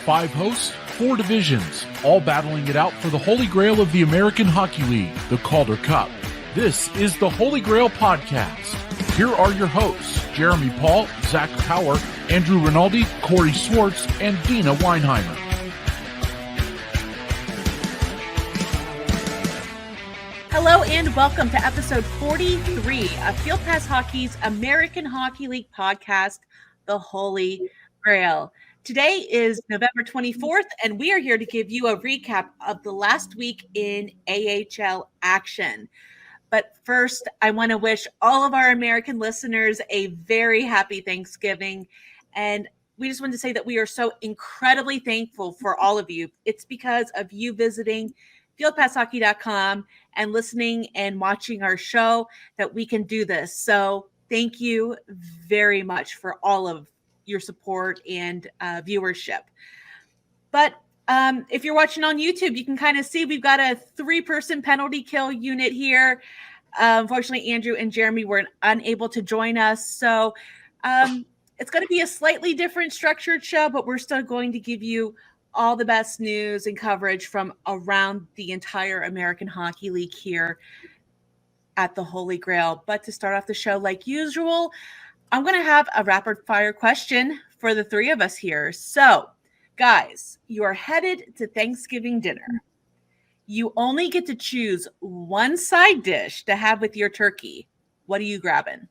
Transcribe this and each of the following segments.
5 hosts, 4 divisions, all battling it out for the Holy Grail of the American Hockey League, the Calder Cup. This is the Holy GrAHL podcast. Here are your hosts, Jeremy Paul, Zack Power, Andrew Rinaldi, Corey Swartz, and Deana Weinheimer. Hello and welcome to episode 43 of Field Pass Hockey's American Hockey League podcast, the Holy GrAHL. Today is November 24th, and we are here to give you a recap of the last week in AHL action. But first, I want to wish all of our American listeners a very happy Thanksgiving. And we just want to say that we are so incredibly thankful for all of you. It's because of you visiting fieldpasshockey.com and listening and watching our show that we can do this. So thank you very much for all of your support and viewership. But if you're watching on YouTube, you can kind of see we've got a 3-person penalty kill unit here. Unfortunately, Andrew and Jeremy were unable to join us. So it's going to be a slightly different structured show, but we're still going to give you all the best news and coverage from around the entire American Hockey League here at the Holy GrAHL. But to start off the show, like usual, I'm going to have a rapid fire question for the three of us here. So, guys, you are headed to Thanksgiving dinner. You only get to choose one side dish to have with your turkey. What are you grabbing?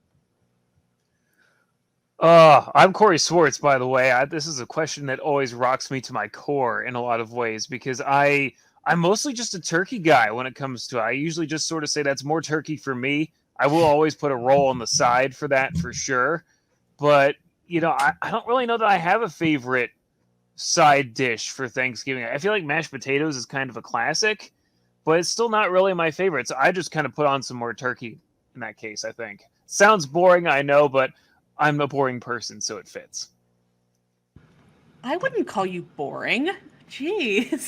I'm Corey Swartz, by the way. This is a question that always rocks me to my core in a lot of ways because I'm mostly just a turkey guy when it comes to it. I usually just sort of say that's more turkey for me. I will always put a roll on the side for that for sure. But, you know, I don't really know that I have a favorite side dish for Thanksgiving. I feel like mashed potatoes is kind of a classic, but it's still not really my favorite. So I just kind of put on some more turkey in that case, I think. Sounds boring, I know, but I'm a boring person, so it fits. I wouldn't call you boring. Jeez,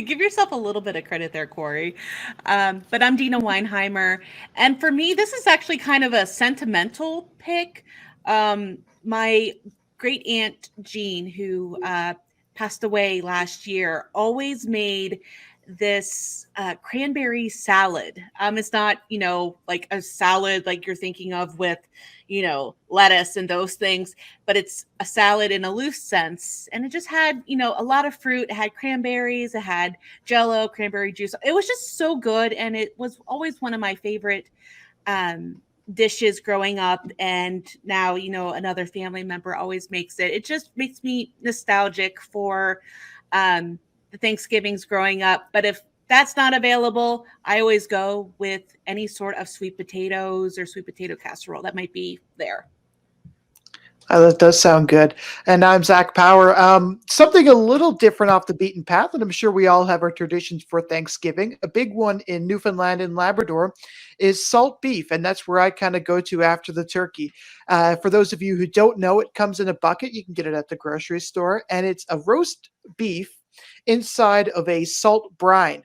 give yourself a little bit of credit there, Corey. But I'm Deana Weinheimer. And for me, this is actually kind of a sentimental pick. My great aunt, Jean, who passed away last year, always made this cranberry salad. It's not, like a salad like you're thinking of with, lettuce and those things, but it's a salad in a loose sense. And it just had, a lot of fruit. It had cranberries, it had Jell-O, cranberry juice. It was just so good. And it was always one of my favorite dishes growing up. And now, another family member always makes it. It just makes me nostalgic for the Thanksgivings growing up. But if that's not available, I always go with any sort of sweet potatoes or sweet potato casserole that might be there. That does sound good. And I'm Zack Power. Something a little different off the beaten path, and I'm sure we all have our traditions for Thanksgiving. A big one in Newfoundland and Labrador is salt beef, and that's where I kind of go to after the turkey. For those of you who don't know, it comes in a bucket. You can get it at the grocery store, and it's a roast beef inside of a salt brine.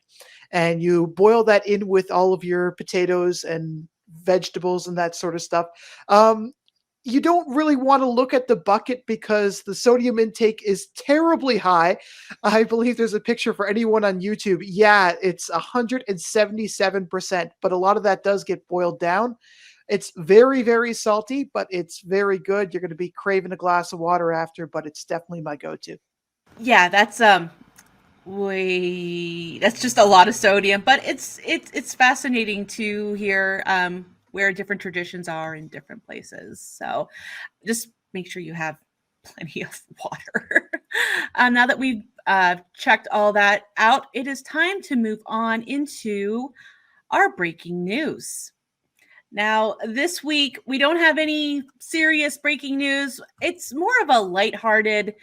And you boil that in with all of your potatoes and vegetables and that sort of stuff. You don't really want to look at the bucket because the sodium intake is terribly high. I believe there's a picture for anyone on YouTube. Yeah, it's 177%, but a lot of that does get boiled down. It's very, very salty, but it's very good. You're going to be craving a glass of water after, but it's definitely my go-to. Yeah, that's that's just a lot of sodium, but it's fascinating to hear where different traditions are in different places. So just make sure you have plenty of water. Now that we've checked all that out, it is time to move on into our breaking news. Now, this week, we don't have any serious breaking news. It's more of a lighthearted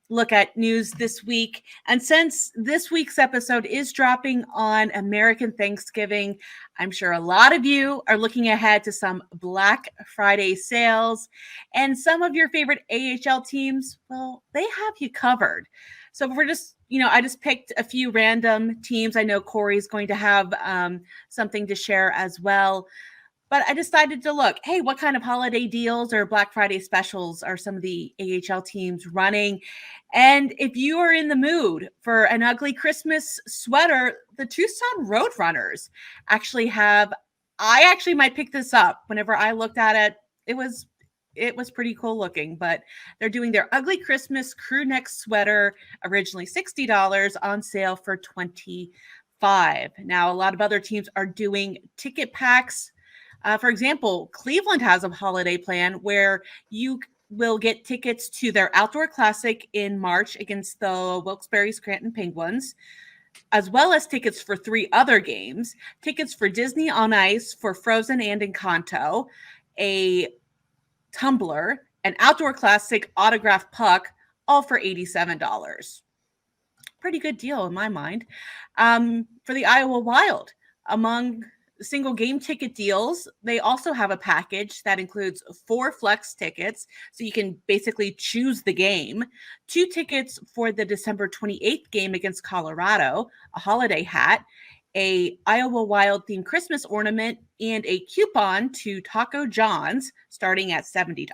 look at news this week. And since this week's episode is dropping on American Thanksgiving, I'm sure a lot of you are looking ahead to some Black Friday sales. And some of your favorite AHL teams, well, they have you covered. So we're just, I just picked a few random teams. I know Corey's going to have something to share as well. But I decided to look, hey, what kind of holiday deals or Black Friday specials are some of the AHL teams running? And if you are in the mood for an ugly Christmas sweater, the Tucson Roadrunners actually have, I actually might pick this up. Whenever I looked at it, it was pretty cool looking, but they're doing their ugly Christmas crew neck sweater, originally $60, on sale for $25. Now, a lot of other teams are doing ticket packs. For example, Cleveland has a holiday plan where you will get tickets to their outdoor classic in March against the Wilkes-Barre Scranton Penguins, as well as tickets for 3 other games, tickets for Disney on Ice for Frozen and Encanto, a tumbler, an outdoor classic autographed puck, all for $87. Pretty good deal in my mind. For the Iowa Wild, among single game ticket deals, they also have a package that includes 4 flex tickets, so you can basically choose the game, 2 tickets for the December 28th game against Colorado, a holiday hat, a Iowa Wild themed Christmas ornament, and a coupon to Taco John's starting at $70.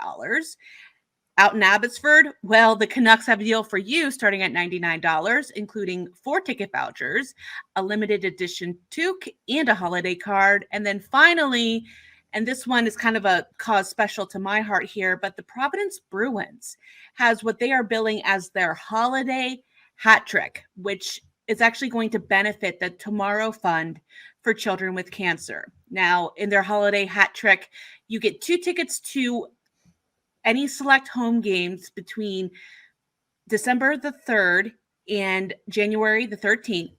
Out in Abbotsford, well, the Canucks have a deal for you starting at $99, including 4 ticket vouchers, a limited edition toque, and a holiday card. And then finally, and this one is kind of a cause special to my heart here, but the Providence Bruins has what they are billing as their holiday hat trick, which is actually going to benefit the Tomorrow Fund for Children with Cancer. Now, in their holiday hat trick, you get 2 tickets to any select home games between December the 3rd and January the 13th,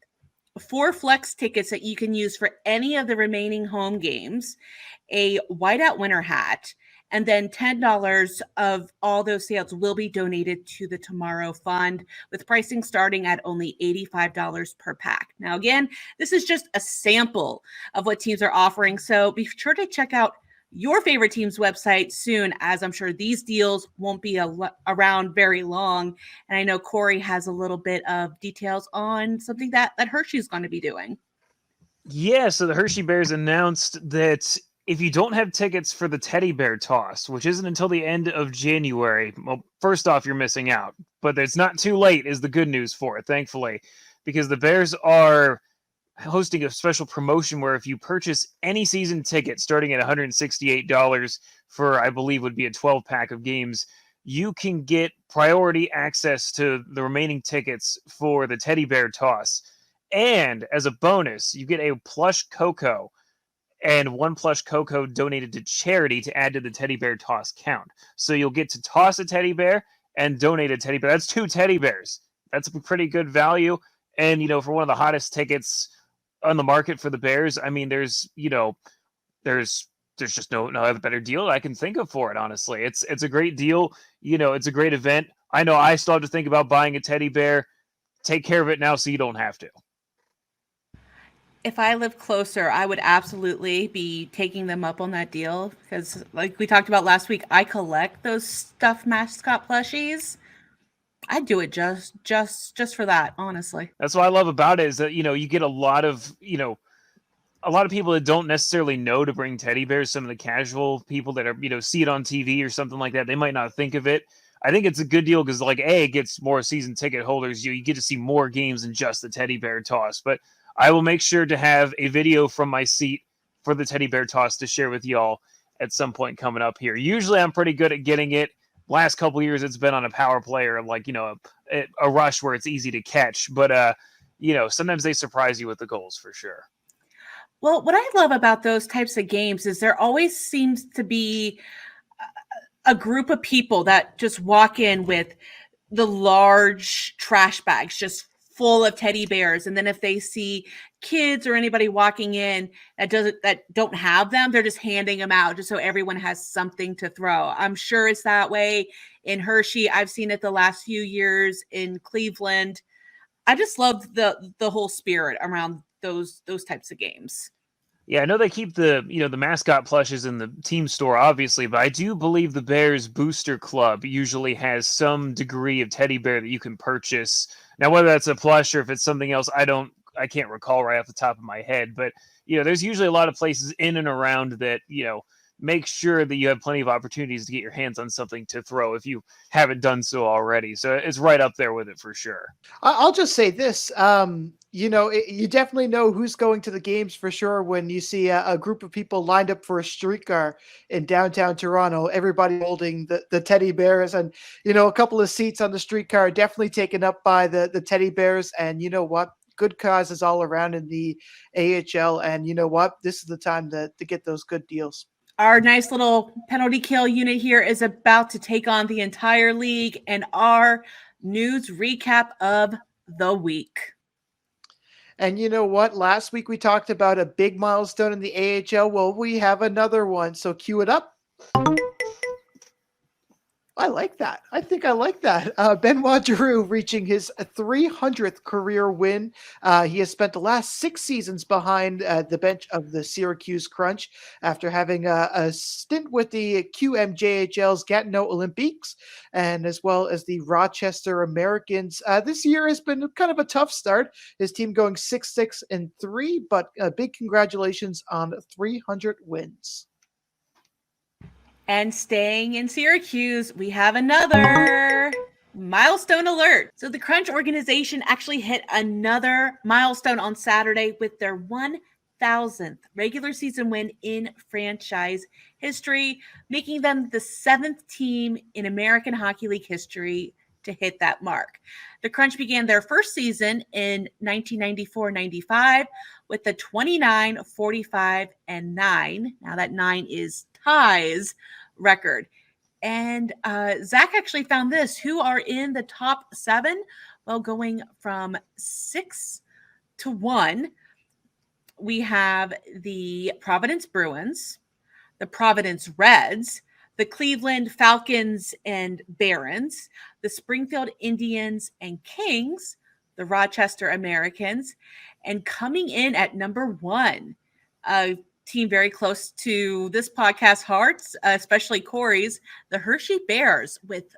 4 flex tickets that you can use for any of the remaining home games, a whiteout winter hat, and then $10 of all those sales will be donated to the Tomorrow Fund, with pricing starting at only $85 per pack. Now, again, this is just a sample of what teams are offering, so be sure to check out your favorite team's website soon, as I'm sure these deals won't be around very long. And I know Corey has a little bit of details on something that Hershey's going to be doing. Yeah, so the Hershey Bears announced that if you don't have tickets for the teddy bear toss, which isn't until the end of January, well, first off, you're missing out. But it's not too late is the good news for it, thankfully, because the Bears are hosting a special promotion where if you purchase any season ticket starting at $168 for, I believe, would be a 12-pack of games, you can get priority access to the remaining tickets for the teddy bear toss. And as a bonus, you get a plush Coco and 1 plush Coco donated to charity to add to the teddy bear toss count. So you'll get to toss a teddy bear and donate a teddy bear. That's 2 teddy bears. That's a pretty good value. And, for one of the hottest tickets on the market for the Bears, I mean, there's just no other better deal I can think of for it, honestly. It's a great deal. It's a great event. I know I still have to think about buying a teddy bear. Take care of it now so you don't have to. If I lived closer, I would absolutely be taking them up on that deal because, like we talked about last week, I collect those stuffed mascot plushies. I'd do it just for that, honestly. That's what I love about it is that, you get a lot of people that don't necessarily know to bring teddy bears. Some of the casual people that are, see it on TV or something like that, they might not think of it. I think it's a good deal because, it gets more season ticket holders. You get to see more games than just the teddy bear toss. But I will make sure to have a video from my seat for the teddy bear toss to share with y'all at some point coming up here. Usually I'm pretty good at getting it. Last couple of years, it's been on a power play or a rush where it's easy to catch. But, sometimes they surprise you with the goals for sure. Well, what I love about those types of games is there always seems to be a group of people that just walk in with the large trash bags just full of teddy bears. And then if they see kids or anybody walking in that don't have them, they're just handing them out just so everyone has something to throw. I'm sure it's that way in Hershey. I've seen it the last few years in Cleveland. I just love the whole spirit around those types of games. Yeah, I know they keep the mascot plushes in the team store, obviously, but I do believe the Bears Booster Club usually has some degree of teddy bear that you can purchase. Now, whether that's a plush or if it's something else, I don't I can't recall right off the top of my head, but there's usually a lot of places in and around that make sure that you have plenty of opportunities to get your hands on something to throw if you haven't done so already. So it's right up there with it for sure. I'll just say this. You definitely know who's going to the games for sure when you see a group of people lined up for a streetcar in downtown Toronto, everybody holding the teddy bears, and a couple of seats on the streetcar are definitely taken up by the teddy bears. And you know what? Good causes all around in the AHL. And you know what? This is the time to get those good deals. Our nice little penalty kill unit here is about to take on the entire league and our news recap of the week. And you know what? Last week we talked about a big milestone in the AHL. Well, we have another one. So cue it up. I like that. I think I like that. Benoit Giroux reaching his 300th career win. He has spent the last 6 seasons behind the bench of the Syracuse Crunch after having a stint with the QMJHL's Gatineau Olympiques and as well as the Rochester Americans. This year has been kind of a tough start. His team going 6-6-3, but big congratulations on 300 wins. And staying in Syracuse, we have another milestone alert. So the Crunch organization actually hit another milestone on Saturday with their 1,000th regular season win in franchise history, making them the 7th team in American Hockey League history to hit that mark. The Crunch began their first season in 1994-95 with the 29, 45, and 9. Now that 9 is ties record. And Zach actually found this. Who are in the top 7? Well, going from 6 to 1, we have the Providence Bruins, the Providence Reds, the Cleveland Falcons and Barons, the Springfield Indians and Kings, the Rochester Americans, and coming in at number 1, team very close to this podcast hearts, especially Corey's, the Hershey Bears, with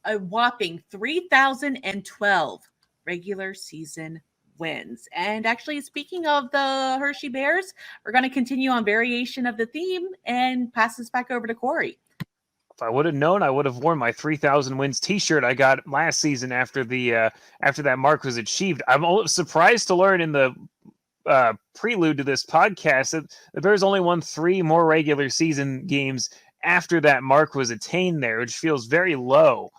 a whopping 3,012 regular season wins. And actually, speaking of the Hershey Bears, we're going to continue on variation of the theme and pass this back over to Corey. If I would have known, I would have worn my 3,000 wins T-shirt I got last season after that mark was achieved. I'm surprised to learn in the prelude to this podcast that the Bears only won 3 more regular season games after that mark was attained there, which feels very low.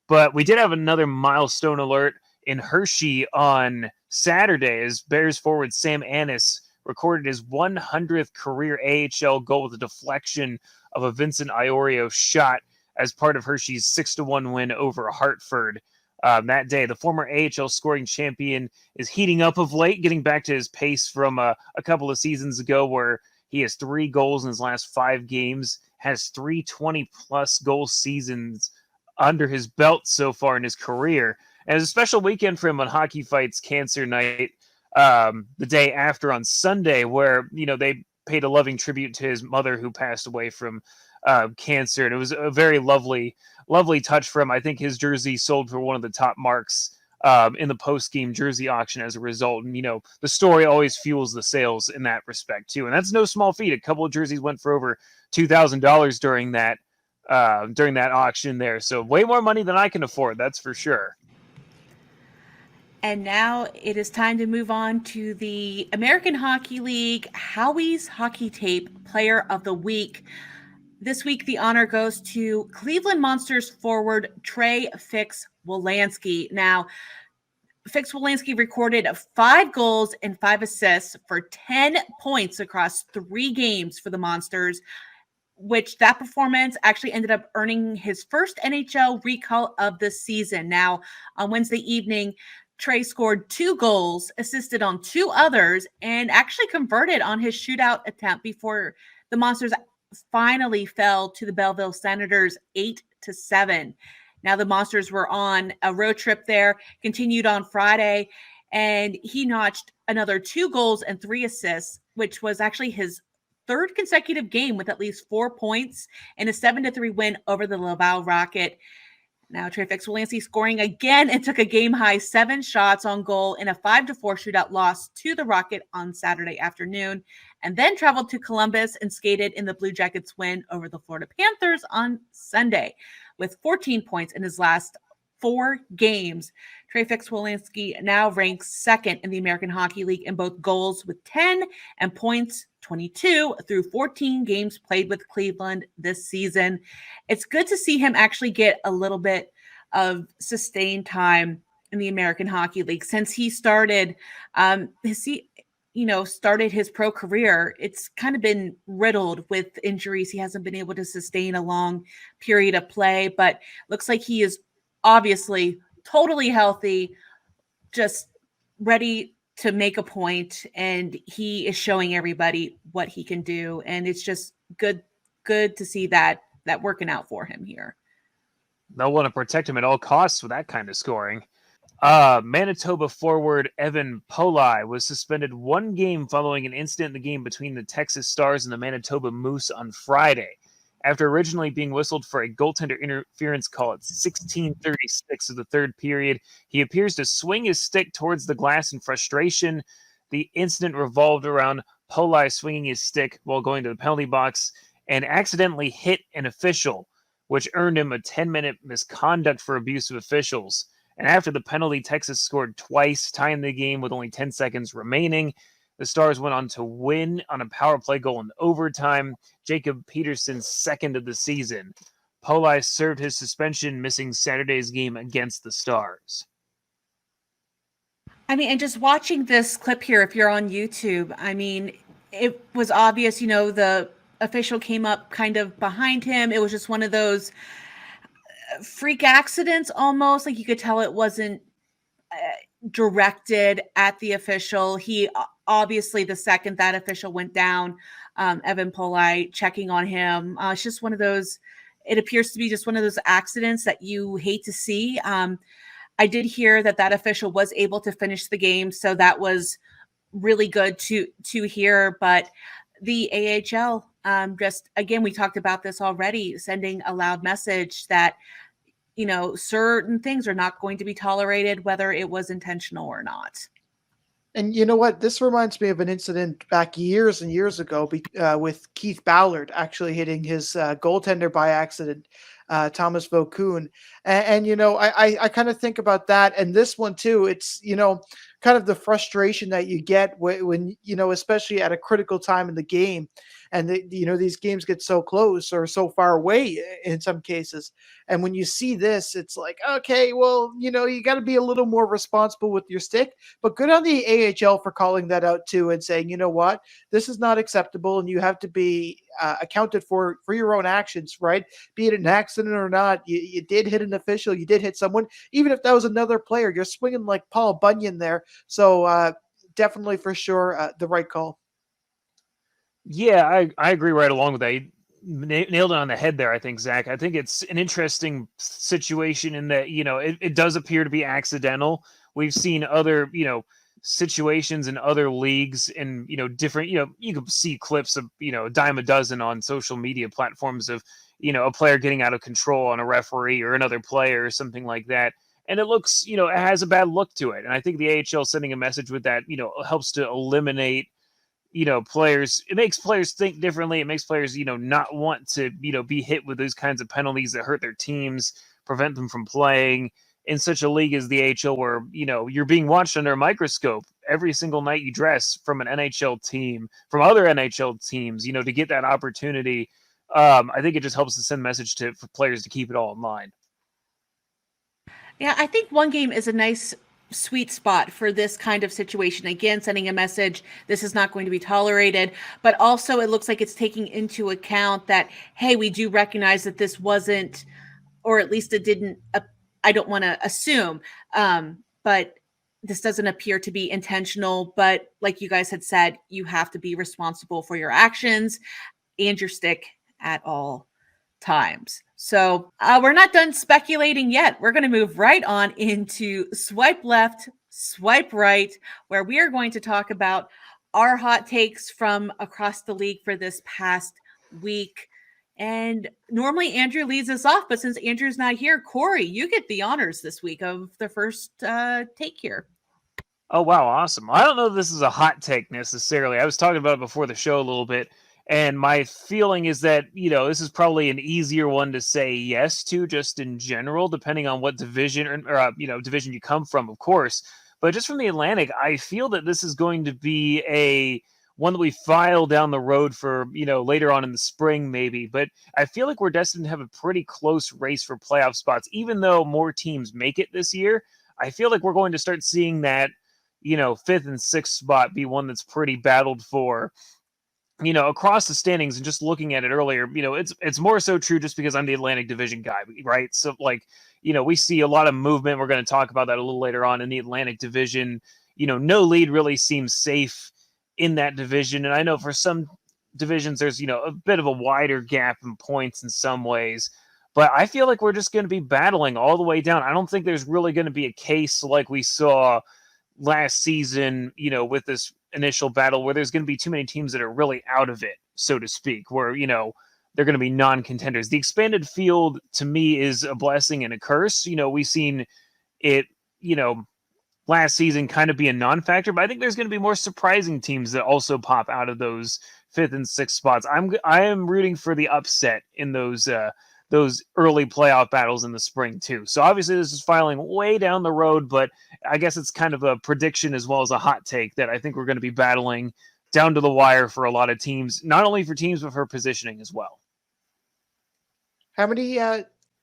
But we did have another milestone alert in Hershey on Saturday as Bears forward Sam Annis recorded his 100th career AHL goal with a deflection of a Vincent Iorio shot as part of Hershey's 6-1 win over Hartford. That day, the former AHL scoring champion is heating up of late, getting back to his pace from a couple of seasons ago where he has 3 goals in his last 5 games, has 3 20-plus goal seasons under his belt so far in his career. And it was a special weekend for him on Hockey Fights Cancer Night the day after on Sunday where, they paid a loving tribute to his mother who passed away from cancer. And it was a very lovely touch for him. I think his jersey sold for one of the top marks in the post-game jersey auction as a result. And, the story always fuels the sales in that respect, too. And that's no small feat. A couple of jerseys went for over $2,000 during that auction there. So way more money than I can afford, that's for sure. And now it is time to move on to the American Hockey League Howie's Hockey Tape Player of the Week. This week, the honor goes to Cleveland Monsters forward Trey Fix-Wolanski. Now, Fix-Wolanski recorded 5 goals and 5 assists for 10 points across 3 games for the Monsters, which that performance actually ended up earning his first NHL recall of the season. Now, on Wednesday evening, Trey scored 2 goals, assisted on 2 others, and actually converted on his shootout attempt before the Monsters finally fell to the Belleville Senators 8-7. Now the Monsters were on a road trip there, continued on Friday, and he notched another 2 goals and 3 assists, which was actually his 3rd consecutive game with at least 4 points and a 7-3 win over the Laval Rocket. Now, Trey Fix-Wolanski scoring again and took a game-high 7 shots on goal in a 5-4 shootout loss to the Rocket on Saturday afternoon, and then traveled to Columbus and skated in the Blue Jackets' win over the Florida Panthers on Sunday. With 14 points in his last 4 games, Trey Fix-Wolanski now ranks second in the American Hockey League in both goals with 10 and points 22 through 14 games played with Cleveland this season. It's good to see him actually get a little bit of sustained time in the American Hockey League since he started started his pro career. It's kind of been riddled with injuries. He hasn't been able to sustain a long period of play, but looks like he is obviously totally healthy, just ready to make a point, and he is showing everybody what he can do, and it's just good to see that working out for him here. They'll want to protect him at all costs with that kind of scoring. Manitoba forward Evan Polai was suspended 1 game following an incident in the game between the Texas Stars and the Manitoba Moose on Friday. After originally being whistled for a goaltender interference call at 16:36 of the third period, he appears to swing his stick towards the glass in frustration. The incident revolved around Polai swinging his stick while going to the penalty box and accidentally hit an official, which earned him a 10-minute misconduct for abuse of officials. And after the penalty, Texas scored twice, tying the game with only 10 seconds remaining. The Stars went on to win on a power play goal in overtime, Jacob Peterson's second of the season. Polai served his suspension, missing Saturday's game against the Stars. I mean, and just watching this clip here, if you're on YouTube, I mean, it was obvious, the official came up kind of behind him. It was just one of those freak accidents almost. Like you could tell it wasn't directed at the official. He obviously, the second that official went down, Evan Polai checking on him. It's just one of those, it appears to be just one of those accidents that you hate to see. I did hear that official was able to finish the game, so that was really good to hear. But the AHL, just again, we talked about this already, sending a loud message that certain things are not going to be tolerated, whether it was intentional or not. And you know what? This reminds me of an incident back years and years ago with Keith Ballard actually hitting his goaltender by accident, Thomas Vokoun. And I kind of think about that. And this one too, it's, kind of the frustration that you get when especially at a critical time in the game. And these games get so close or so far away in some cases. And when you see this, it's like, okay, well, you got to be a little more responsible with your stick. But good on the AHL for calling that out too and saying, you know what, this is not acceptable, and you have to be accounted for your own actions, right? Be it an accident or not, you did hit an official, you did hit someone, even if that was another player. You're swinging like Paul Bunyan there. So definitely for sure the right call. Yeah, I agree right along with that. You nailed it on the head there, I think, Zach. I think it's an interesting situation in that, it does appear to be accidental. We've seen other, situations in other leagues and, different, you can see clips of, a dime a dozen on social media platforms of, a player getting out of control on a referee or another player or something like that. And it looks, it has a bad look to it. And I think the AHL sending a message with that, helps to eliminate, players. It makes players think differently. It makes players, not want to, be hit with those kinds of penalties that hurt their teams, prevent them from playing in such a league as the AHL where, you're being watched under a microscope every single night you dress from an NHL team, from other NHL teams, to get that opportunity. I think it just helps to send a message for players to keep it all in line. Yeah, I think 1 game is a nice sweet spot for this kind of situation. Again, sending a message, this is not going to be tolerated, but also it looks like it's taking into account that, hey, we do recognize that this wasn't, or at least it didn't, I don't want to assume, but this doesn't appear to be intentional. But like you guys had said, you have to be responsible for your actions and your stick at all times. So we're not done speculating yet. We're going to move right on into Swipe Left, Swipe Right, where we are going to talk about our hot takes from across the league for this past week. And normally Andrew leads us off, but since Andrew's not here, Corey, you get the honors this week of the first take here. Oh, wow. Awesome. I don't know if this is a hot take necessarily. I was talking about it before the show a little bit. And my feeling is that, this is probably an easier one to say yes to just in general, depending on what division or division you come from, of course. But just from the Atlantic, I feel that this is going to be one that we file down the road for, later on in the spring, maybe. But I feel like we're destined to have a pretty close race for playoff spots, even though more teams make it this year. I feel like we're going to start seeing that, fifth and sixth spot be one that's pretty battled for, across the standings. And just looking at it earlier, it's more so true just because I'm the Atlantic Division guy, right? So we see a lot of movement. We're going to talk about that a little later on in the Atlantic Division. No lead really seems safe in that division. And I know for some divisions, there's, a bit of a wider gap in points in some ways. But I feel like we're just going to be battling all the way down. I don't think there's really going to be a case like we saw last season, with this initial battle where there's going to be too many teams that are really out of it, so to speak, where, they're going to be non-contenders. The expanded field to me is a blessing and a curse. We've seen it, last season kind of be a non-factor, but I think there's going to be more surprising teams that also pop out of those fifth and sixth spots. I am rooting for the upset in those early playoff battles in the spring too. So obviously this is filing way down the road, but I guess it's kind of a prediction as well as a hot take that I think we're going to be battling down to the wire for a lot of teams, not only for teams, but for positioning as well. How many,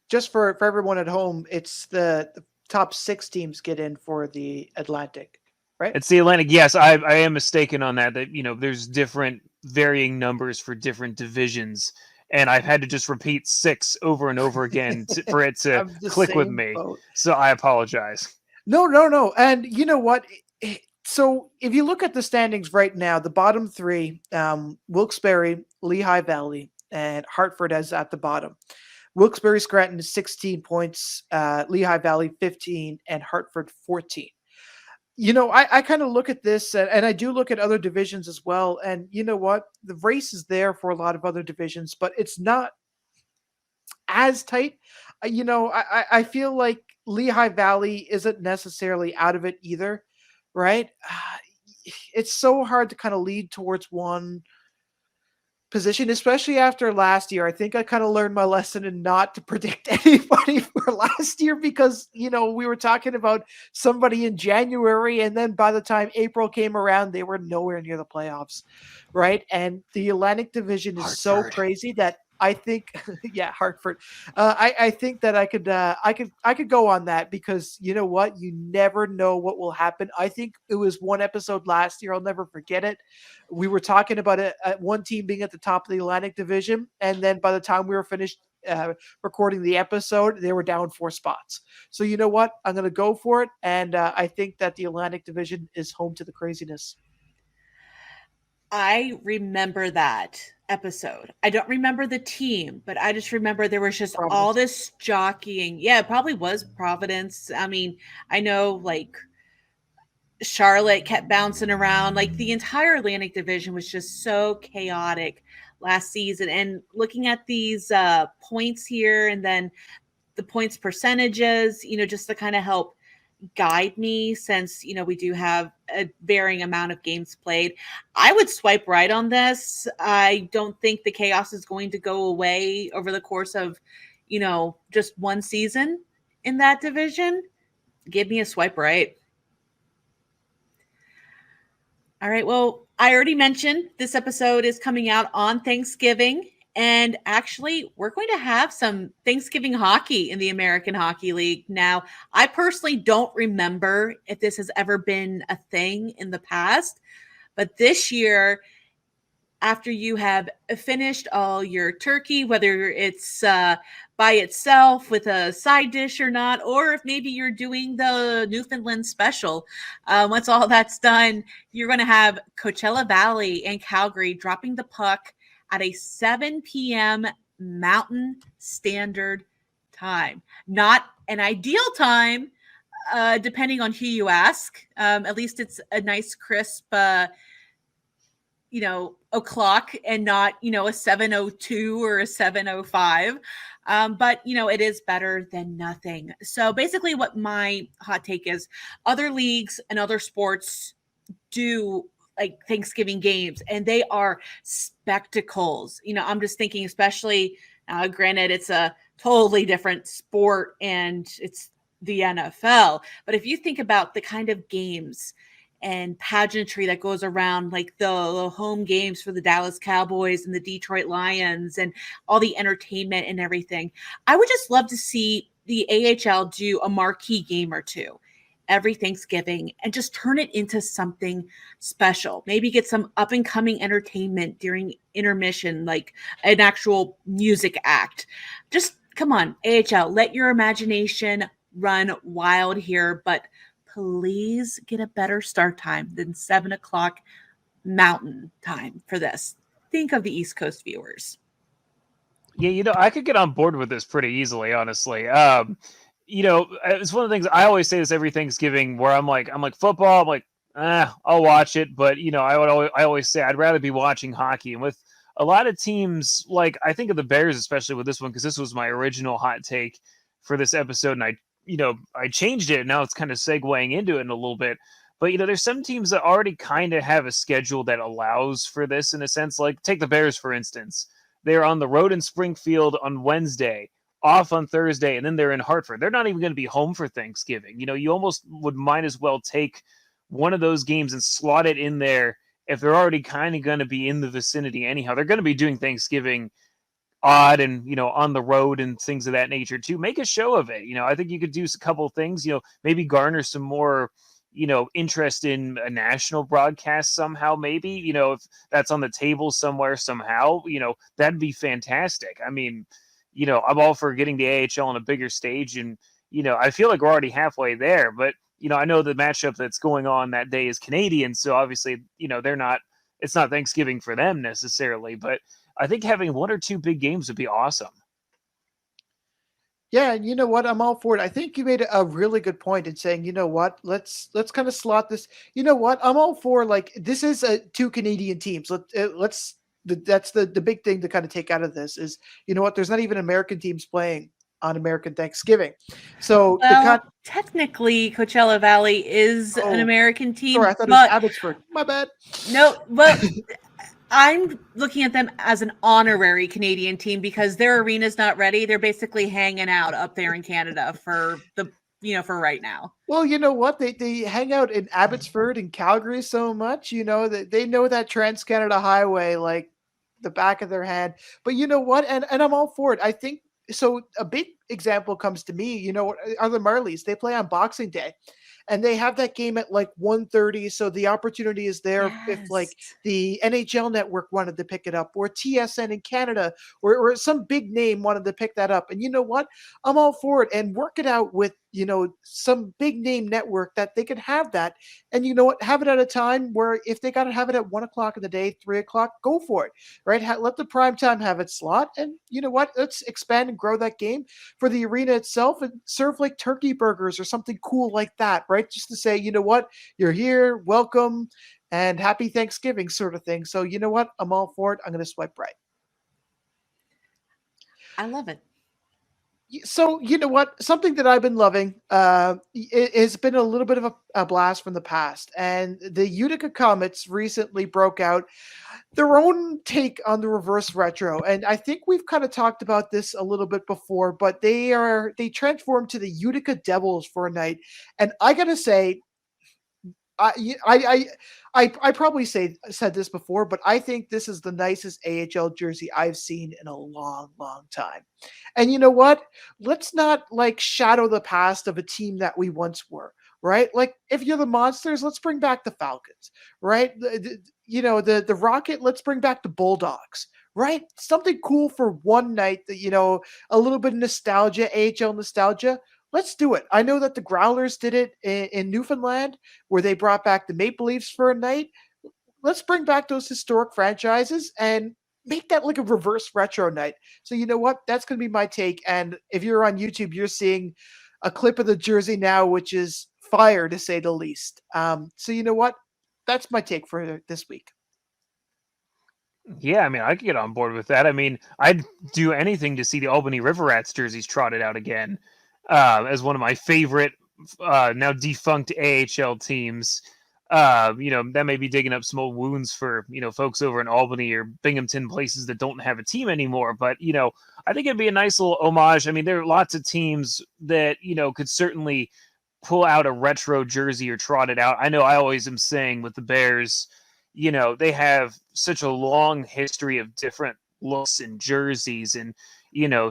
just for everyone at home, it's the top 6 teams get in for the Atlantic, right? It's the Atlantic. Yes, I am mistaken on that, there's different varying numbers for different divisions. And I've had to just repeat 6 over and over again for it to click with me. Boat. So I apologize. No. And you know what? So if you look at the standings right now, the bottom 3, Wilkes-Barre, Lehigh Valley, and Hartford is at the bottom. Wilkes-Barre Scranton is 16 points, Lehigh Valley 15, and Hartford 14. I kind of look at this, and I do look at other divisions as well. And you know what? The race is there for a lot of other divisions, but it's not as tight. I feel like Lehigh Valley isn't necessarily out of it either, right? It's so hard to kind of lead towards one position, especially after last year. I think I kind of learned my lesson and not to predict anybody for last year because, we were talking about somebody in January and then by the time April came around, they were nowhere near the playoffs, right? And the Atlantic Division is Hartford. So crazy that I think, yeah, Hartford. I think that I could go on that because you know what? You never know what will happen. I think it was one episode last year. I'll never forget it. We were talking about one team being at the top of the Atlantic Division, and then by the time we were finished recording the episode, they were down 4 spots. So you know what? I'm going to go for it, and I think that the Atlantic Division is home to the craziness. I remember that episode. I don't remember the team, but I just remember there was just Providence. All this jockeying. Yeah, it probably was Providence. I mean, I know Charlotte kept bouncing around. The entire Atlantic Division was just so chaotic last season. And looking at these points here and then the points percentages, just to kind of help guide me since we do have a varying amount of games played, I would swipe right on this. I don't think the chaos is going to go away over the course of just one season in that division. Give me a swipe right. All right, well, I already mentioned this episode is coming out on Thanksgiving. And actually, we're going to have some Thanksgiving hockey in the American Hockey League. Now, I personally don't remember if this has ever been a thing in the past. But this year, after you have finished all your turkey, whether it's by itself with a side dish or not, or if maybe you're doing the Newfoundland special, once all that's done, you're going to have Coachella Valley and Calgary dropping the puck at a 7 p.m. Mountain Standard Time. Not an ideal time, depending on who you ask. At least it's a nice, crisp, o'clock and not, a 7:02 or a 7:05. But, it is better than nothing. So basically what my hot take is, other leagues and other sports do like Thanksgiving games, and they are spectacles. I'm just thinking, especially, granted, it's a totally different sport and it's the NFL. But if you think about the kind of games and pageantry that goes around, like the home games for the Dallas Cowboys and the Detroit Lions and all the entertainment and everything, I would just love to see the AHL do a marquee game or two every Thanksgiving and just turn it into something special. Maybe get some up and coming entertainment during intermission, like an actual music act. Just come on, AHL, let your imagination run wild here, but please get a better start time than 7:00 Mountain Time for this. Think of the East Coast viewers. Yeah, I could get on board with this pretty easily, honestly. It's one of the things I always say this every Thanksgiving, where I'm like football. I'm like, I'll watch it, but I always say I'd rather be watching hockey. And with a lot of teams, like I think of the Bears, especially with this one, because this was my original hot take for this episode, and I changed it. And now it's kind of segueing into it in a little bit. But there's some teams that already kind of have a schedule that allows for this in a sense. Like take the Bears for instance. They're on the road in Springfield on Wednesday, off on Thursday, and then they're in Hartford. They're not even going to be home for Thanksgiving. You almost might as well take one of those games and slot it in there if they're already kind of going to be in the vicinity anyhow. They're going to be doing Thanksgiving odd and, on the road and things of that nature too. Make a show of it. I think you could do a couple of things, maybe garner some more interest in a national broadcast somehow, maybe, if that's on the table somewhere somehow, that'd be fantastic. I mean, I'm all for getting the AHL on a bigger stage, and, I feel like we're already halfway there, but, I know the matchup that's going on that day is Canadian. So obviously, it's not Thanksgiving for them necessarily, but I think having one or two big games would be awesome. Yeah, and you know what? I'm all for it. I think you made a really good point in saying, you know what? Let's kind of slot this. You know what? I'm all for, like, this is two Canadian teams. That's the big thing to kind of take out of this is, you know what? There's not even American teams playing on American Thanksgiving. So technically Coachella Valley is an American team. Sorry, I thought it was Abbotsford. My bad. No, but I'm looking at them as an honorary Canadian team because their arena's not ready. They're basically hanging out up there in Canada for for right now. Well, you know what? They hang out in Abbotsford and Calgary so much, that they know that Trans-Canada Highway like the back of their hand. But you know what? And I'm all for it. I think so. A big example comes to me, are the Marlies. They play on Boxing Day. And they have that game at like 1:30. So the opportunity is there if like the NHL network wanted to pick it up, or TSN in Canada, or some big name wanted to pick that up. And you know what? I'm all for it, and work it out with, some big name network that they could have that. And you know what? Have it at a time where if they got to have it at 1:00 in the day, 3:00, go for it, right? Let the prime time have its slot. And you know what? Let's expand and grow that game for the arena itself and serve like turkey burgers or something cool like that, right? Just to say, you know what? You're here, welcome, and happy Thanksgiving sort of thing. So you know what? I'm all for it. I'm going to swipe right. I love it. So, you know what? Something that I've been loving it has been a little bit of a blast from the past. And the Utica Comets recently broke out their own take on the reverse retro. And I think we've kind of talked about this a little bit before, but they transformed to the Utica Devils for a night. And I got to say, I probably said this before, but I think this is the nicest AHL jersey I've seen in a long, long time. And you know what? Let's not like shadow the past of a team that we once were, right? Like if you're the Monsters, let's bring back the Falcons, right? The Rocket, let's bring back the Bulldogs, right? Something cool for one night that, a little bit of nostalgia, AHL nostalgia. Let's do it. I know that the Growlers did it in Newfoundland, where they brought back the Maple Leafs for a night. Let's bring back those historic franchises and make that like a reverse retro night. So you know what? That's going to be my take. And if you're on YouTube, you're seeing a clip of the jersey now, which is fire to say the least. So you know what? That's my take for this week. Yeah, I mean, I could get on board with that. I mean, I'd do anything to see the Albany River Rats jerseys trotted out again, as one of my favorite now defunct AHL teams. That may be digging up some old wounds for folks over in Albany or Binghamton, places that don't have a team anymore. But I think it'd be a nice little homage. I mean, there are lots of teams that could certainly pull out a retro jersey or trot it out. I know I always am saying with the Bears, they have such a long history of different looks and jerseys and,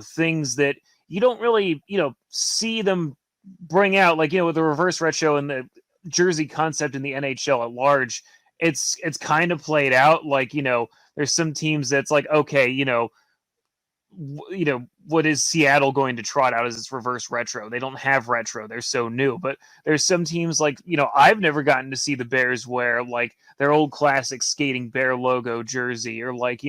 things that you don't really, see them bring out, like, with the reverse retro and the jersey concept in the NHL at large. It's kind of played out. Like, there's some teams that's like, okay, what is Seattle going to trot out as its reverse retro? They don't have retro. They're so new. But there's some teams like, I've never gotten to see the Bears wear like their old classic skating bear logo jersey, or like,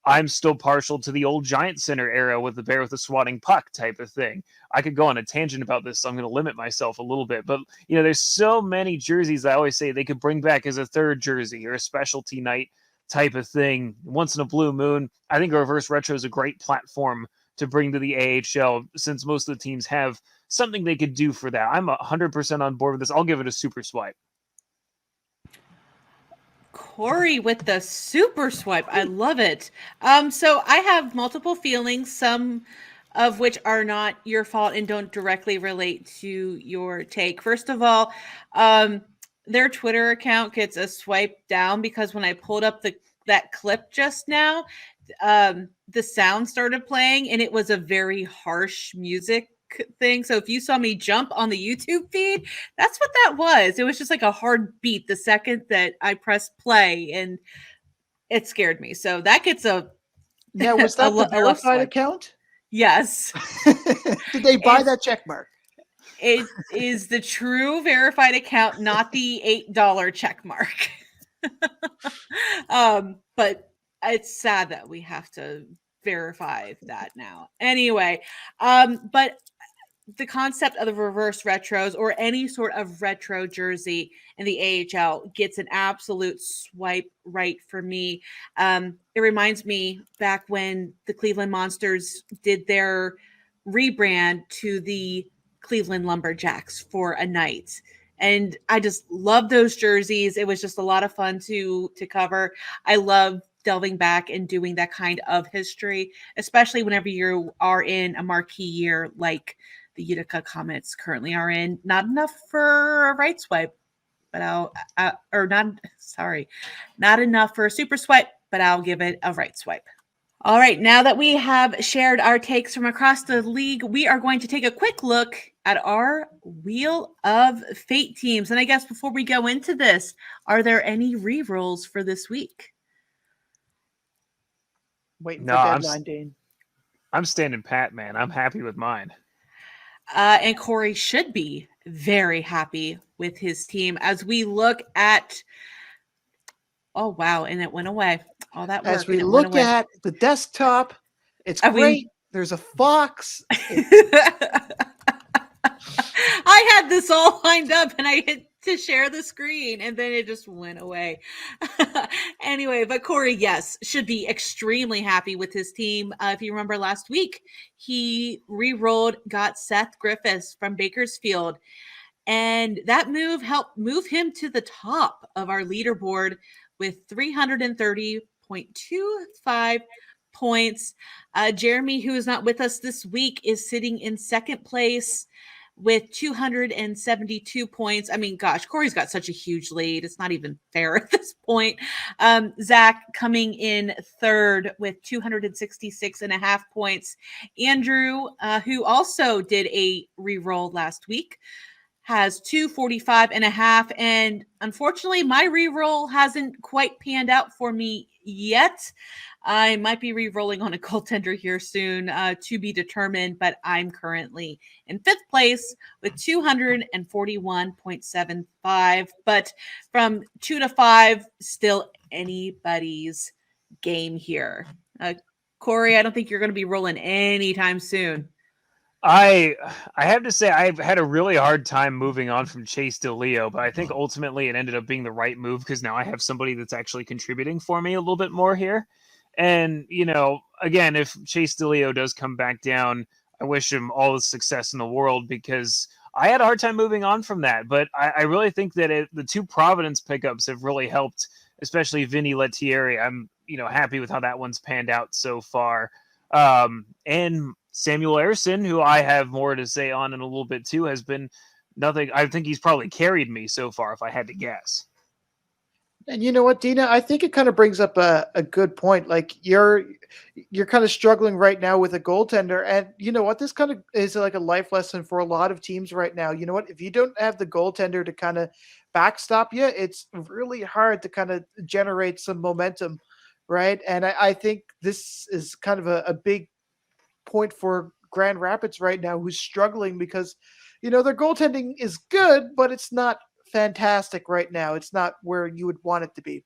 I'm still partial to the old Giant Center era with the bear with the swatting puck type of thing. I could go on a tangent about this, so I'm going to limit myself a little bit. But, there's so many jerseys I always say they could bring back as a third jersey or a specialty night type of thing once in a blue moon. I think a reverse retro is a great platform to bring to the AHL, since most of the teams have something they could do for that. I'm 100% on board with this. I'll give it a super swipe. Corey with the super swipe. I love it. So I have multiple feelings, some of which are not your fault and don't directly relate to your take. First of all, their Twitter account gets a swipe down because when I pulled up that clip just now, the sound started playing and it was a very harsh music thing. So if you saw me jump on the YouTube feed, that's what that was. It was just like a hard beat the second that I pressed play, and it scared me. So that gets a Now, was that the verified account? Yes. Did they buy that check mark? It is the true verified account, not the $8 check mark. But it's sad that we have to verify that now. Anyway, but the concept of the reverse retros or any sort of retro jersey in the AHL gets an absolute swipe right for me. It reminds me back when the Cleveland Monsters did their rebrand to the Cleveland Lumberjacks for a night. And I just love those jerseys. It was just a lot of fun to cover. I love delving back and doing that kind of history, especially whenever you are in a marquee year like the Utica Comets currently are in. Not enough for a right swipe, but not enough for a super swipe, but I'll give it a right swipe. All right, now that we have shared our takes from across the league, we are going to take a quick look at our Wheel of Fate teams. And I guess before we go into this, are there any re-rolls for this week? Waiting for deadline, Dane. I'm standing pat, man. I'm happy with mine. And Corey should be very happy with his team as we look at. Oh, wow. And it went away. All that work. As we look at the desktop, it's great. There's a fox. I had this all lined up and I hit to share the screen and then it just went away. Anyway, but Corey, yes, should be extremely happy with his team. If you remember last week, he re-rolled, got Seth Griffiths from Bakersfield. And that move helped move him to the top of our leaderboard with 330.25 points. Jeremy, who is not with us this week, is sitting in second place with 272 points. I mean, gosh, Corey's got such a huge lead. It's not even fair at this point. Zach coming in third with 266.5 points. Andrew, who also did a re-roll last week, has 245.5. And unfortunately, my re-roll hasn't quite panned out for me yet. I might be re-rolling on a goaltender here soon, to be determined, but I'm currently in fifth place with 241.75. But from 2 to 5, still anybody's game here. Corey, I don't think you're going to be rolling anytime soon. I have to say I've had a really hard time moving on from Chase DeLeo, but I think ultimately it ended up being the right move because now I have somebody that's actually contributing for me a little bit more here. And, again, if Chase DeLeo does come back down, I wish him all the success in the world because I had a hard time moving on from that. But I really think that the two Providence pickups have really helped, especially Vinny Lettieri. I'm, happy with how that one's panned out so far. And Samuel Ersson, who I have more to say on in a little bit too, has been nothing. I think he's probably carried me so far, if I had to guess. And you know what, Deana? I think it kind of brings up a good point. Like you're kind of struggling right now with a goaltender, and you know what? This kind of is like a life lesson for a lot of teams right now. You know what? If you don't have the goaltender to kind of backstop you, it's really hard to kind of generate some momentum, right? And I think this is kind of a big point for Grand Rapids right now, who's struggling because, their goaltending is good, but it's not fantastic right now. It's not where you would want it to be.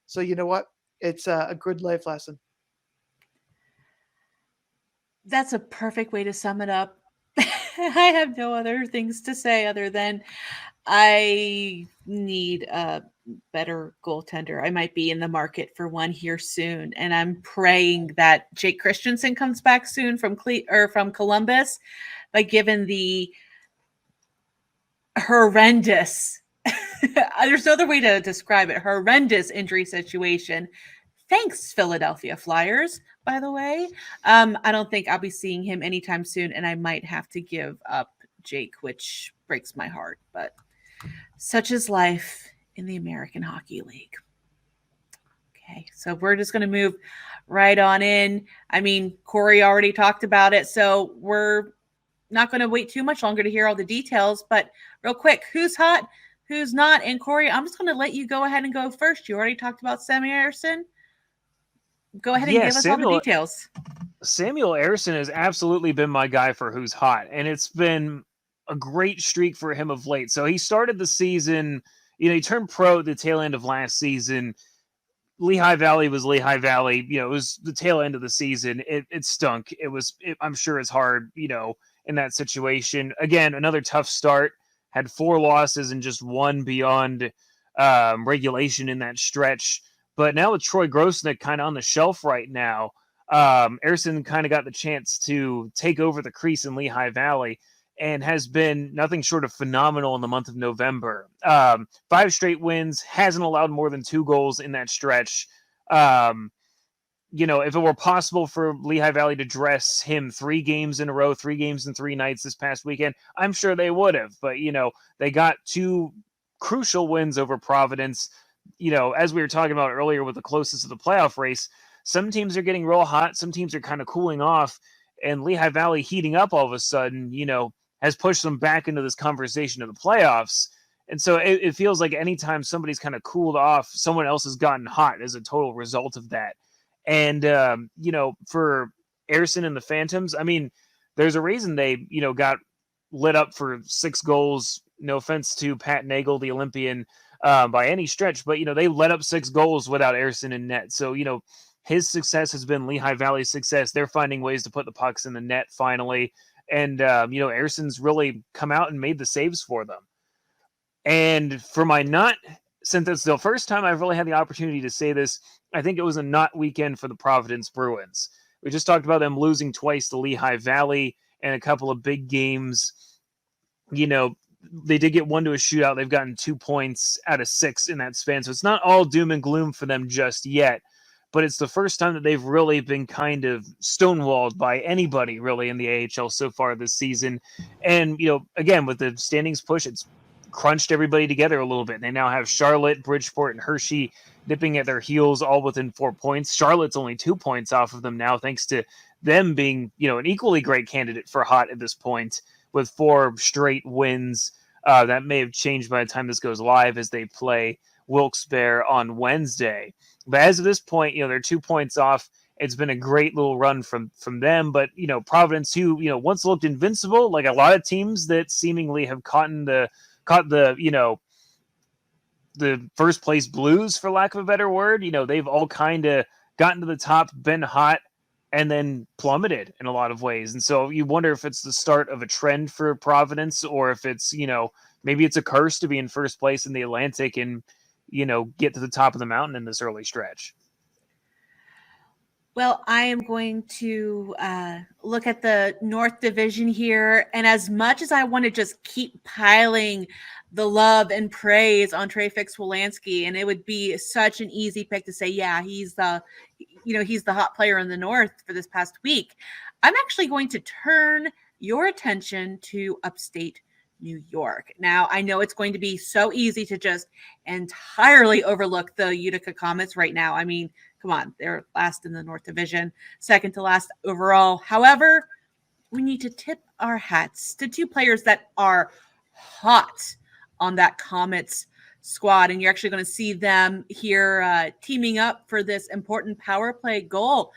So you know what? It's a good life lesson. That's a perfect way to sum it up. I have no other things to say other than I need a better goaltender. I might be in the market for one here soon, and I'm praying that Jake Christensen comes back soon from Columbus. But given the horrendous, there's no other way to describe it, horrendous injury situation. Thanks, Philadelphia Flyers, by the way. I don't think I'll be seeing him anytime soon, and I might have to give up Jake, which breaks my heart. But such is life in the American Hockey League. Okay, so we're just going to move right on in. I mean, Corey already talked about it, so we're not going to wait too much longer to hear all the details. But real quick, who's hot, who's not? And Corey, I'm just going to let you go ahead and go first. You already talked about Samuel Ersson. Go ahead and give us all the details. Samuel Ersson has absolutely been my guy for who's hot, and it's been a great streak for him of late. So he started the season, he turned pro at the tail end of last season. Lehigh Valley was Lehigh Valley. It was the tail end of the season. It stunk. I'm sure it's hard, in that situation. Again, another tough start. Had 4 losses and just 1 beyond regulation in that stretch. But now with Troy Grosnick kind of on the shelf right now, Ersson kind of got the chance to take over the crease in Lehigh Valley and has been nothing short of phenomenal in the month of November. 5 straight wins, hasn't allowed more than 2 goals in that stretch. If it were possible for Lehigh Valley to dress him 3 games in a row, 3 games in 3 nights this past weekend, I'm sure they would have. But, they got 2 crucial wins over Providence. As we were talking about earlier with the closest of the playoff race, some teams are getting real hot. Some teams are kind of cooling off. And Lehigh Valley heating up all of a sudden, has pushed them back into this conversation of the playoffs. And so it feels like anytime somebody's kind of cooled off, someone else has gotten hot as a total result of that. And, for Ersson and the Phantoms, I mean, there's a reason they, got lit up for 6 goals. No offense to Pat Nagel, the Olympian, by any stretch, but, they let up 6 goals without Ersson in net. So, his success has been Lehigh Valley's success. They're finding ways to put the pucks in the net finally. And, Ersson's really come out and made the saves for them. And for my not, since it's the first time I've really had the opportunity to say this, I think it was a not weekend for the Providence Bruins. We just talked about them losing twice to Lehigh Valley and a couple of big games. They did get 1 to a shootout. They've gotten 2 points out of 6 in that span. So it's not all doom and gloom for them just yet. But it's the first time that they've really been kind of stonewalled by anybody really in the AHL so far this season. And, again, with the standings push, it's crunched everybody together a little bit. They now have Charlotte, Bridgeport, and Hershey nipping at their heels all within 4 points. Charlotte's only 2 points off of them now, thanks to them being, an equally great candidate for hot at this point with 4 straight wins. That may have changed by the time this goes live as they play Wilkes-Barre on Wednesday. But as of this point, they're 2 points off. It's been a great little run from them. But, Providence, who, once looked invincible, like a lot of teams that seemingly have caught the first place blues, for lack of a better word, they've all kind of gotten to the top, been hot, and then plummeted in a lot of ways. And so you wonder if it's the start of a trend for Providence, or if it's, maybe it's a curse to be in first place in the Atlantic and, get to the top of the mountain in this early stretch. Well, I am going to look at the North Division here. And as much as I want to just keep piling the love and praise on Trey Fix-Wolanski, and it would be such an easy pick to say, yeah, he's the hot player in the North for this past week, I'm actually going to turn your attention to upstate New York. Now, I know it's going to be so easy to just entirely overlook the Utica Comets right now. I mean, come on, they're last in the North Division, second to last overall. However, we need to tip our hats to two players that are hot on that Comets squad, and you're actually going to see them here teaming up for this important power play goal.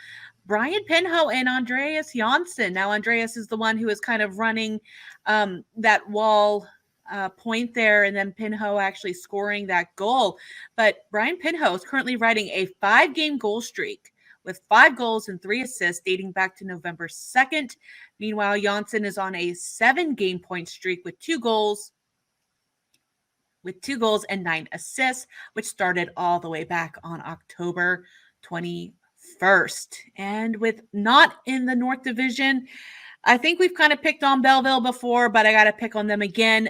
Brian Pinho and Andreas Janssen. Now, Andreas is the one who is kind of running that wall point there, and then Pinho actually scoring that goal. But Brian Pinho is currently riding a 5-game goal streak with 5 goals and 3 assists dating back to November 2nd. Meanwhile, Janssen is on a 7-game point streak with 2 goals and 9 assists, which started all the way back on October 21st. And with not in the North Division, I think we've kind of picked on Belleville before, but I got to pick on them again.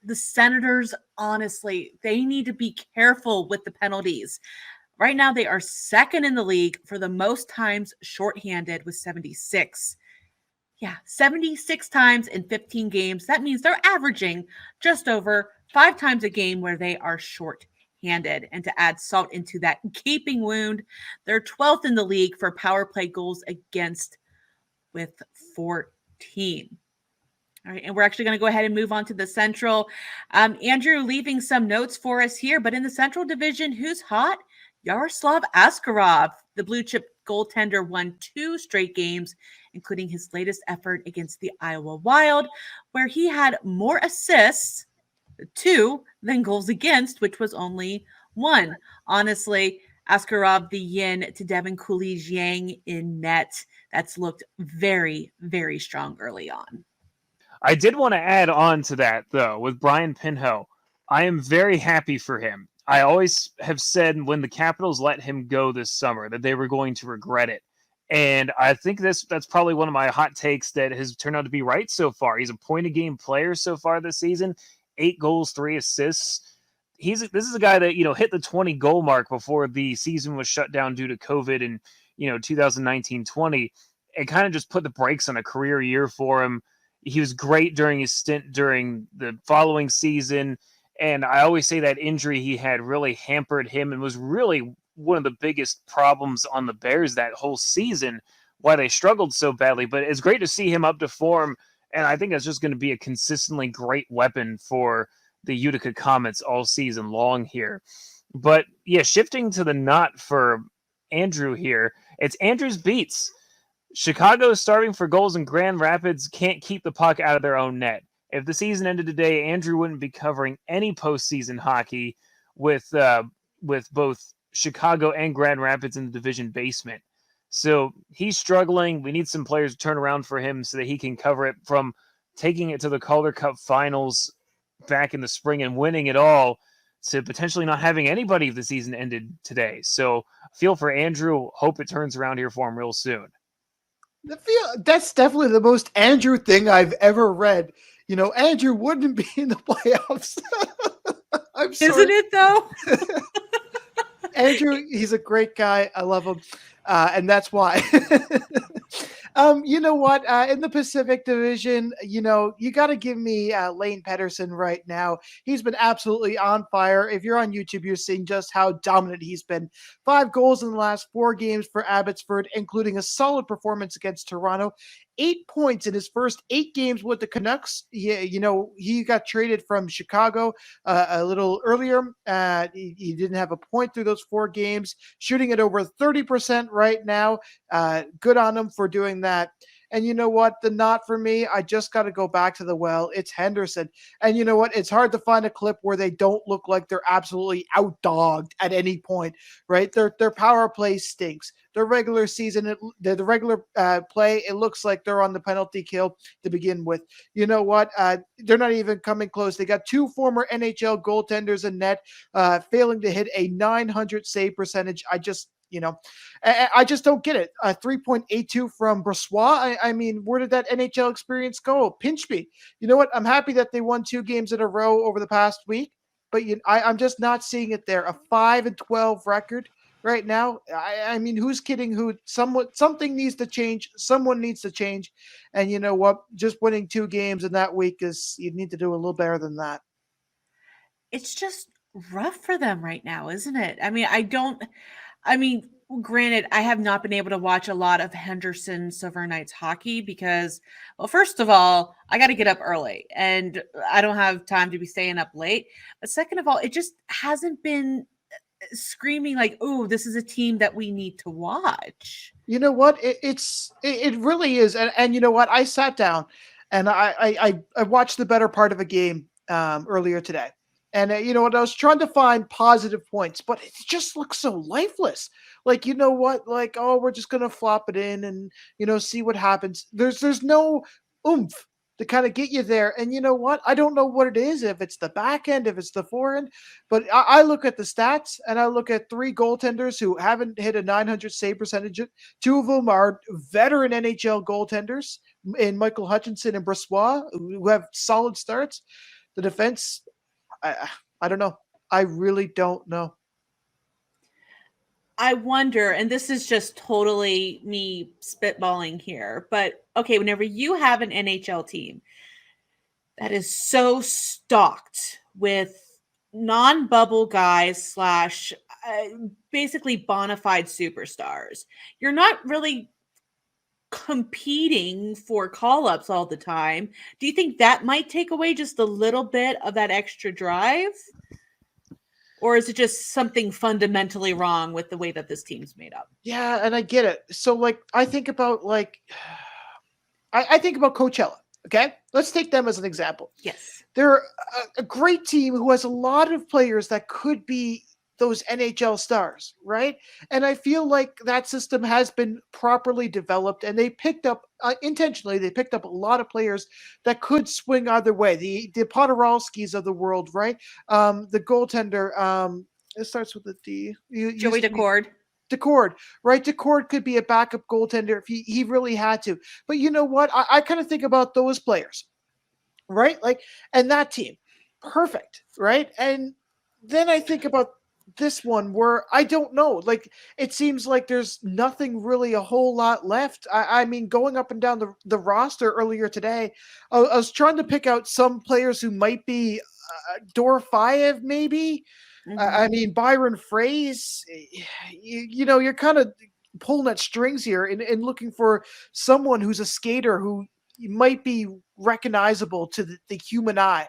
The Senators, honestly, they need to be careful with the penalties. Right now, they are second in the league for the most times shorthanded with 76. Yeah, 76 times in 15 games. That means they're averaging just over 5 times a game where they are shorthanded. And to add salt into that gaping wound, they're 12th in the league for power play goals against with 14. All right, and we're actually going to go ahead and move on to the Central. Andrew leaving some notes for us here, but in the Central Division, who's hot? Yaroslav Askarov, the blue chip goaltender, won 2 straight games, including his latest effort against the Iowa Wild, where he had more assists, 2, than goals against, which was only 1. Honestly, Askarov, the yin to Devin Cooley's yang in net. That's looked very, very strong early on. I did want to add on to that, though, with Brian Pinho. I am very happy for him. I always have said when the Capitals let him go this summer that they were going to regret it. And I think that's probably one of my hot takes that has turned out to be right so far. He's a point-a-game player so far this season, 8 goals, 3 assists. This is a guy that, hit the 20-goal mark before the season was shut down due to COVID in, 2019-20. It kind of just put the brakes on a career year for him. He was great during his stint during the following season. And I always say that injury he had really hampered him and was really one of the biggest problems on the Bears that whole season, why they struggled so badly. But it's great to see him up to form. And I think that's just going to be a consistently great weapon for the Utica Comets all season long here. But yeah, shifting to the knot for Andrew here, it's Andrew's beats. Chicago is starving for goals, and Grand Rapids can't keep the puck out of their own net. If the season ended today, Andrew wouldn't be covering any postseason hockey with both Chicago and Grand Rapids in the division basement. So he's struggling. We need some players to turn around for him so that he can cover it, from taking it to the Calder Cup finals back in the spring and winning it all to potentially not having anybody if the season ended today. So feel for Andrew. Hope it turns around here for him real soon. That's definitely the most Andrew thing I've ever read. Andrew wouldn't be in the playoffs. I'm sorry. Isn't it, though? Andrew, he's a great guy. I love him. And that's why. You know what? In the Pacific Division, you got to give me Lane Pedersen right now. He's been absolutely on fire. If you're on YouTube, you're seeing just how dominant he's been. 5 goals in the last 4 games for Abbotsford, including a solid performance against Toronto. 8 points in his first 8 games with the Canucks. He got traded from Chicago a little earlier. He didn't have a point through those 4 games, shooting at over 30% right now. Good on him for doing that. And you know what? The not for me, I just got to go back to the well. It's Henderson. And you know what? It's hard to find a clip where they don't look like they're absolutely outdogged at any point, right? Their power play stinks. Their regular season, the regular play, it looks like they're on the penalty kill to begin with. You know what? They're not even coming close. They got two former NHL goaltenders in net, failing to hit a 900 save percentage. I just don't get it. 3.82 from Brossois. I mean, where did that NHL experience go? Pinch me. You know what? I'm happy that they won 2 games in a row over the past week, but I'm just not seeing it there. A 5-12 record right now. I mean, who's kidding who? Something needs to change. Someone needs to change. And you know what? Just winning 2 games in that week you need to do a little better than that. It's just rough for them right now, isn't it? Granted, I have not been able to watch a lot of Henderson Silver Knights hockey because, well, first of all, I got to get up early and I don't have time to be staying up late. But second of all, it just hasn't been screaming like, oh, this is a team that we need to watch. You know what? It really is. And you know what? I sat down and I watched the better part of a game earlier today. And you know what? I was trying to find positive points, but it just looks so lifeless. Like, you know what? Like, oh, we're just gonna flop it in and see what happens. There's no oomph to kind of get you there. And you know what? I don't know what it is. If it's the back end, if it's the forehand, but I look at the stats and I look at 3 goaltenders who haven't hit a 900 save percentage. 2 of them are veteran NHL goaltenders in Michael Hutchinson and Brossois, who have solid starts. The defense. I don't know. I really don't know. I wonder, and this is just totally me spitballing here, but okay, whenever you have an NHL team that is so stocked with non-bubble guys / basically bona fide superstars, you're not really competing for call-ups all the time. Do you think that might take away just a little bit of that extra drive? Or is it just something fundamentally wrong with the way that this team's made up? Yeah, and I get it. So I think about Coachella. Okay, let's take them as an example. Yes. They're a great team who has a lot of players that could be those NHL stars, right? And I feel like that system has been properly developed, and they picked up intentionally. They picked up a lot of players that could swing either way. The Podorowskis of the world, right? The goaltender. It starts with a D. Joey Decord. Decord, right? Decord could be a backup goaltender if he really had to. But you know what? I kind of think about those players, right? And that team, perfect, right? And then I think about this one where I don't know. It seems like there's nothing really a whole lot left. I mean, going up and down the roster earlier today, I was trying to pick out some players who might be Dorofeyev, maybe. Mm-hmm. I mean, Byron Froese, you're kind of pulling at strings here and looking for someone who's a skater who might be recognizable to the human eye.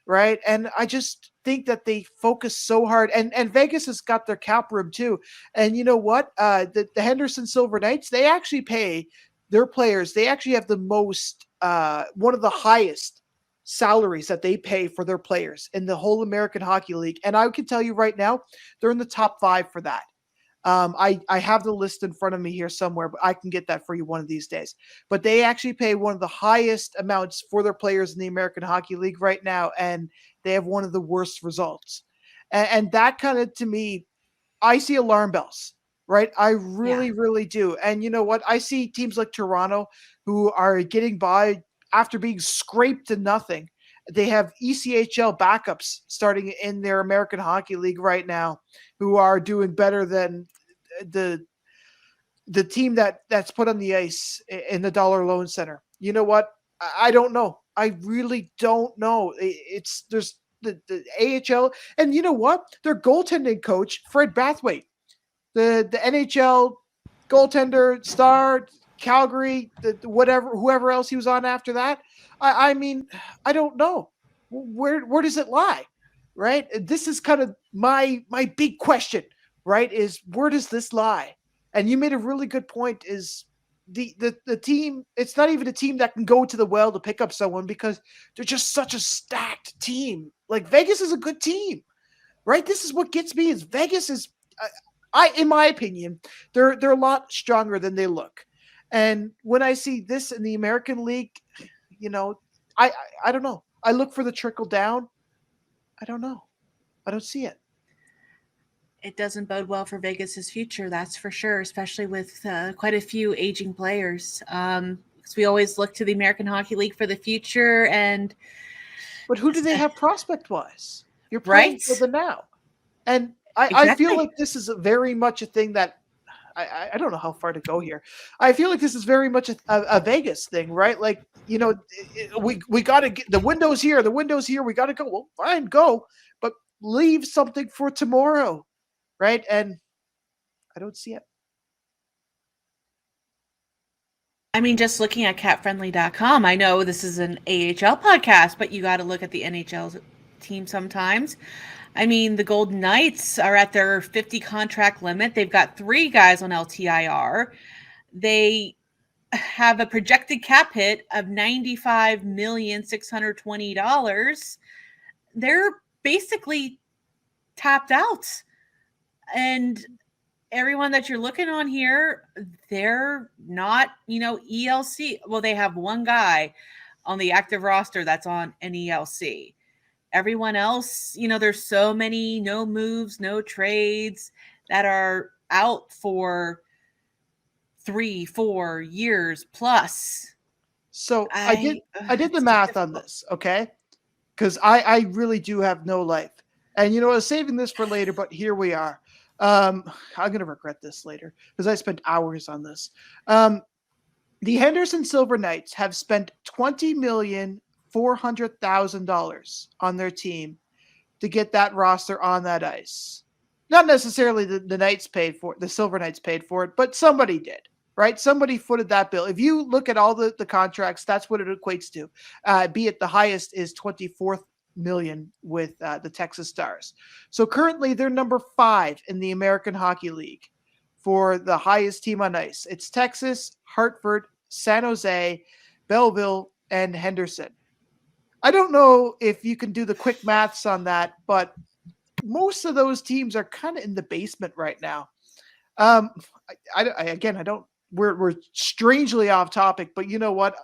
Right. And I just think that they focus so hard, and Vegas has got their cap room too. And you know what? The Henderson Silver Knights, they actually pay their players. They actually have the most, one of the highest salaries that they pay for their players in the whole American Hockey League. And I can tell you right now, they're in the top 5 for that. I have the list in front of me here somewhere, but I can get that for you one of these days. But they actually pay one of the highest amounts for their players in the American Hockey League right now, and they have one of the worst results. And that kind of, to me, I see alarm bells, right? I really do. And you know what? I see teams like Toronto who are getting by after being scraped to nothing. They have ECHL backups starting in their American Hockey League right now who are doing better than the team that's put on the ice in the Dollar Loan Center. You know what? I don't know. I really don't know. There's the AHL, and you know what? Their goaltending coach, Fred Bathwaite, the NHL goaltender star, Calgary, whoever else he was on after that. I mean, I don't know. Where does it lie? Right? This is kind of my big question, right? Is where does this lie? And you made a really good point, is the team, it's not even a team that can go to the well to pick up someone because they're just such a stacked team. Like Vegas is a good team, right? This is what gets me is Vegas is, in my opinion, they're a lot stronger than they look. And when I see this in the American League, I don't know. I look for the trickle down. I don't know. I don't see it. It doesn't bode well for Vegas's future, that's for sure, especially with quite a few aging players. Because we always look to the American Hockey League for the future, but who do they have prospect-wise? You're playing for the now, and I feel like this is very much a thing that I don't know how far to go here. I feel like this is very much a Vegas thing, right? Like, we got to get the windows here. We got to go. Well, fine, go, but leave something for tomorrow. Right. And I don't see it. I mean, just looking at catfriendly.com, I know this is an AHL podcast, but you got to look at the NHL team sometimes. I mean, the Golden Knights are at their 50 contract limit. They've got 3 guys on LTIR. They have a projected cap hit of $95,620,000. They're basically tapped out. And everyone that you're looking on here, they're not, ELC. Well, they have one guy on the active roster that's on an ELC. Everyone else, there's so many no moves, no trades that are out for 3-4 years plus. So I did the math on this, okay? Because I really do have no life. And I was saving this for later, but here we are. I'm going to regret this later because I spent hours on this. The Henderson Silver Knights have spent $20,400,000 on their team to get that roster on that ice. Not necessarily the Knights paid for it, the Silver Knights paid for it, but somebody did, right? Somebody footed that bill. If you look at all the contracts, that's what it equates to. Be it the highest is $24 million with the Texas Stars. So currently they're number 5 in the American Hockey League for the highest team on ice. It's Texas, Hartford, San Jose, Belleville, and Henderson. I don't know if you can do the quick maths on that, but most of those teams are kind of in the basement right now. We're strangely off topic, but you know what?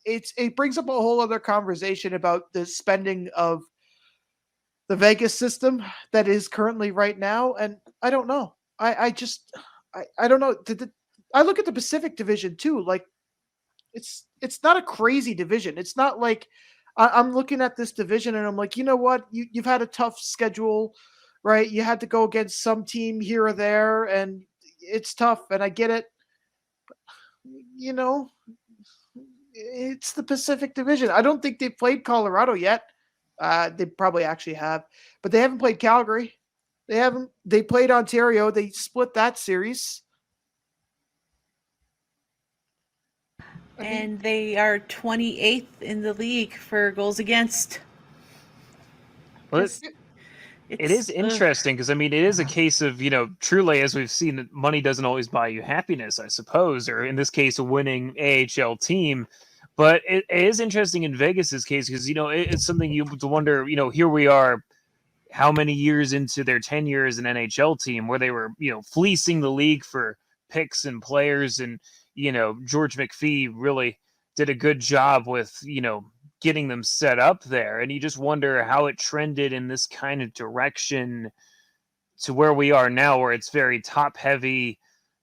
It brings up a whole other conversation about the spending of the Vegas system that is currently right now. And I don't know. I don't know. I look at the Pacific Division too. Like it's not a crazy division. It's not like I'm looking at this division and I'm like, you know what? You've had a tough schedule, right? You had to go against some team here or there and it's tough. And I get it. But, it's the Pacific Division. I don't think they've played Colorado yet. They probably actually have, but they haven't played Calgary. They haven't. They played Ontario. They split that series. And they are 28th in the league for goals against. Well, it is interesting because, it is a case of, truly, as we've seen, that money doesn't always buy you happiness, I suppose, or in this case, a winning AHL team. But it is interesting in Vegas's case because, it's something you have to wonder, here we are, how many years into their tenure as an NHL team where they were, fleecing the league for picks and players. And, George McPhee really did a good job with, getting them set up there. And you just wonder how it trended in this kind of direction to where we are now, where it's very top heavy.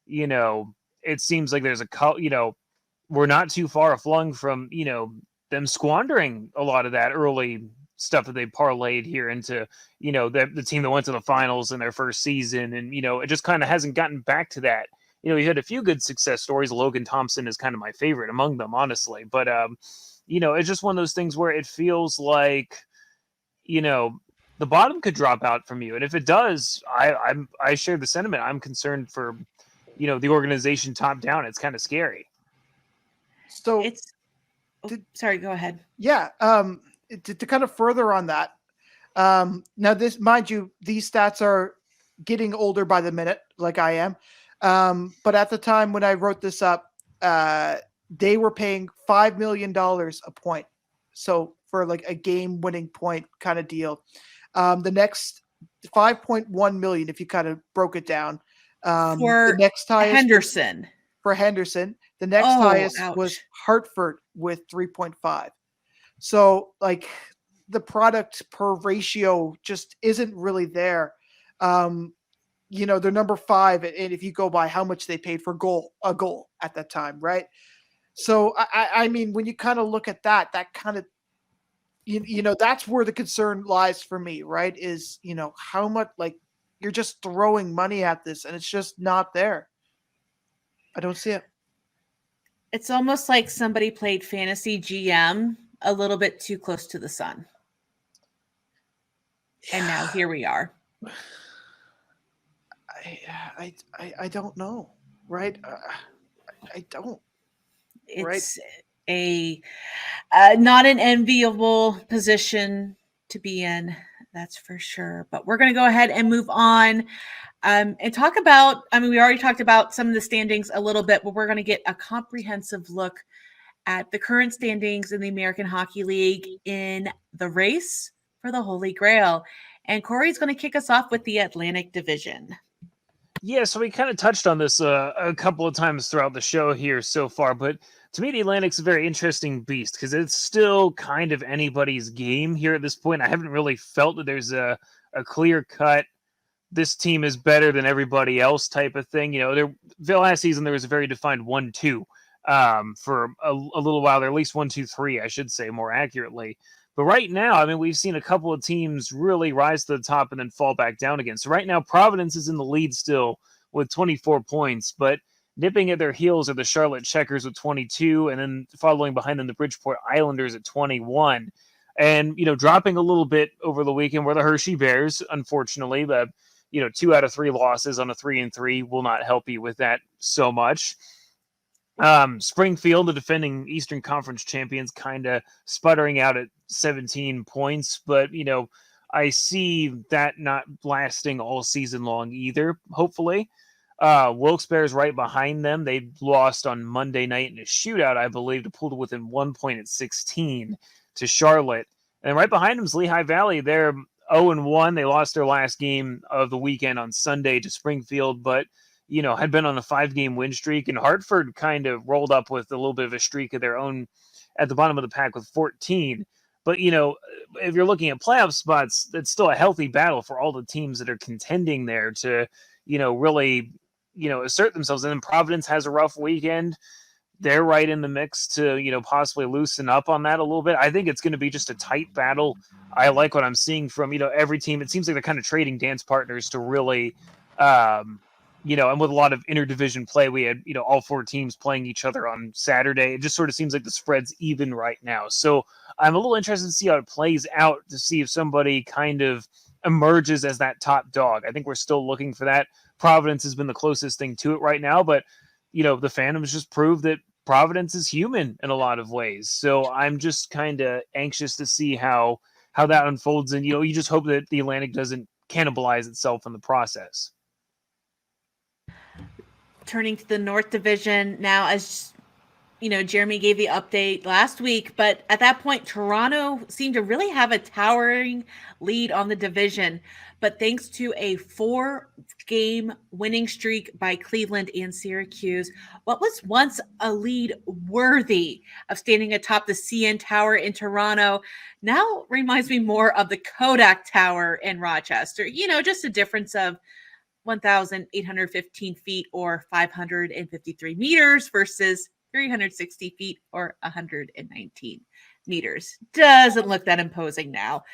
It seems like there's we're not too far flung from, them squandering a lot of that early stuff that they parlayed here into, the team that went to the finals in their first season. And, it just kind of hasn't gotten back to that. You had a few good success stories. Logan Thompson is kind of my favorite among them, honestly. But, it's just one of those things where it feels like, the bottom could drop out from you. And if it does, I share the sentiment. I'm concerned for, the organization top down. It's kind of scary. So sorry, go ahead. Yeah. To kind of further on that. Now this, mind you, these stats are getting older by the minute, like I am. But at the time when I wrote this up, they were paying $5 million a point. So for like a game winning point kind of deal. The next 5.1 million, if you kind of broke it down. The For next highest Henderson. for Henderson. The next Oh, highest ouch. was Hartford with 3.5. So like the product per ratio just isn't really there. They're number 5, and if you go by how much they paid for a goal at that time, right? So I mean, when you kind of look at that kind of that's where the concern lies for me, right? Is how much, like, you're just throwing money at this, and it's just not there. I don't see it. It's almost like somebody played fantasy GM a little bit too close to the sun. And now here we are. I don't know, right? I don't. It's a not an enviable position to be in, that's for sure. But we're going to go ahead and move on and talk about, we already talked about some of the standings a little bit, but we're going to get a comprehensive look at the current standings in the American Hockey League in the race for the Holy Grail. And Corey's going to kick us off with the Atlantic Division. Yeah, so we kind of touched on this a couple of times throughout the show here so far, but to me, the Atlantic's a very interesting beast because it's still kind of anybody's game here at this point. I haven't really felt that there's a clear cut, this team is better than everybody else type of thing. The last season there was a very defined 1-2 for a little while there, at least 1-2-3, I should say more accurately. But right now, we've seen a couple of teams really rise to the top and then fall back down again. So right now, Providence is in the lead still with 24 points, but nipping at their heels are the Charlotte Checkers with 22, and then following behind them, the Bridgeport Islanders at 21. And, dropping a little bit over the weekend were the Hershey Bears, unfortunately. But, 2 out of 3 losses on a 3-3 will not help you with that so much. Springfield, the defending Eastern Conference champions, kind of sputtering out at 17 points, but I see that not lasting all season long either, hopefully. Wilkes-Barre's right behind them. They lost on Monday night in a shootout, I believe, to pull to within 1 point at 16 to Charlotte. And right behind them is Lehigh Valley. They're 0-1. They lost their last game of the weekend on Sunday to Springfield, but had been on a 5-game win streak, and Hartford kind of rolled up with a little bit of a streak of their own at the bottom of the pack with 14. But, if you're looking at playoff spots, it's still a healthy battle for all the teams that are contending there to, really, assert themselves. And then Providence has a rough weekend. They're right in the mix to, possibly loosen up on that a little bit. I think it's going to be just a tight battle. I like what I'm seeing from, every team. It seems like they're kind of trading dance partners to really, and with a lot of interdivision play, we had, all 4 teams playing each other on Saturday. It just sort of seems like the spread's even right now. So I'm a little interested to see how it plays out, to see if somebody kind of emerges as that top dog. I think we're still looking for that. Providence has been the closest thing to it right now, but, the Phantoms just proved that Providence is human in a lot of ways. So I'm just kind of anxious to see how that unfolds. And, you just hope that the Atlantic doesn't cannibalize itself in the process. Turning to the North Division now, as Jeremy gave the update last week, but at that point, Toronto seemed to really have a towering lead on the division. But thanks to a 4-game winning streak by Cleveland and Syracuse, what was once a lead worthy of standing atop the CN Tower in Toronto now reminds me more of the Kodak Tower in Rochester. Just a difference of 1,815 feet or 553 meters versus 360 feet or 119 meters. Doesn't look that imposing now.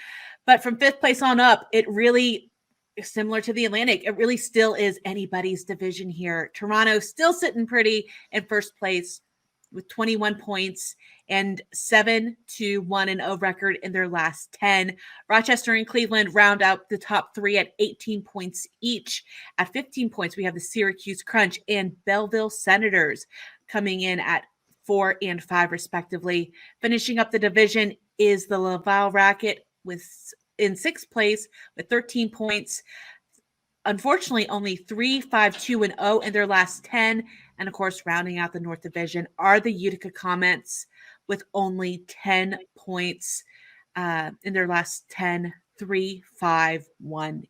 But from 5th place on up, it really is similar to the Atlantic. It really still is anybody's division here. Toronto still sitting pretty in 1st place with 21 points and 7-1-0 record in their last 10. Rochester and Cleveland round out the top 3 at 18 points each. At 15 points, we have the Syracuse Crunch and Belleville Senators coming in at 4 and 5 respectively. Finishing up the division is the Laval Racket in 6th place with 13 points. unfortunately only 3-5-2-0 in their last 10. And of course, rounding out the North Division are the Utica Comets with only 10 points in their last 10, 3-5-1-1.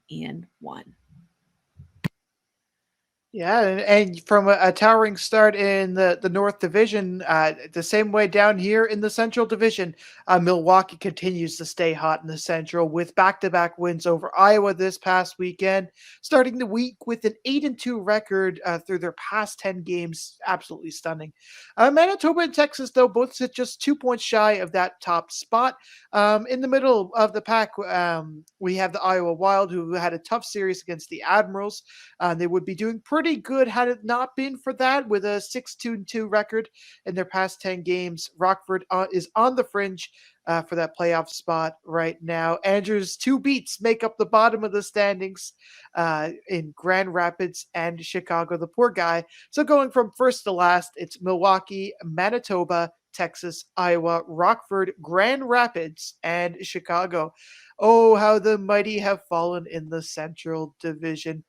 Yeah, and from a towering start in the North Division, the same way down here in the Central Division, Milwaukee continues to stay hot in the Central with back-to-back wins over Iowa this past weekend, starting the week with an 8-2 record through their past 10 games. Absolutely stunning. Manitoba and Texas, though, both sit just 2 points shy of that top spot. In the middle of the pack, we have the Iowa Wild, who had a tough series against the Admirals. They would be doing pretty good had it not been for that, with a 6-2-2 record in their past 10 games. Rockford is on the fringe for that playoff spot right now. Andrews' 2 beats make up the bottom of the standings in Grand Rapids and Chicago. The poor guy. So going from first to last, it's Milwaukee, Manitoba, Texas, Iowa, Rockford, Grand Rapids, and Chicago. Oh, how the mighty have fallen in the Central Division.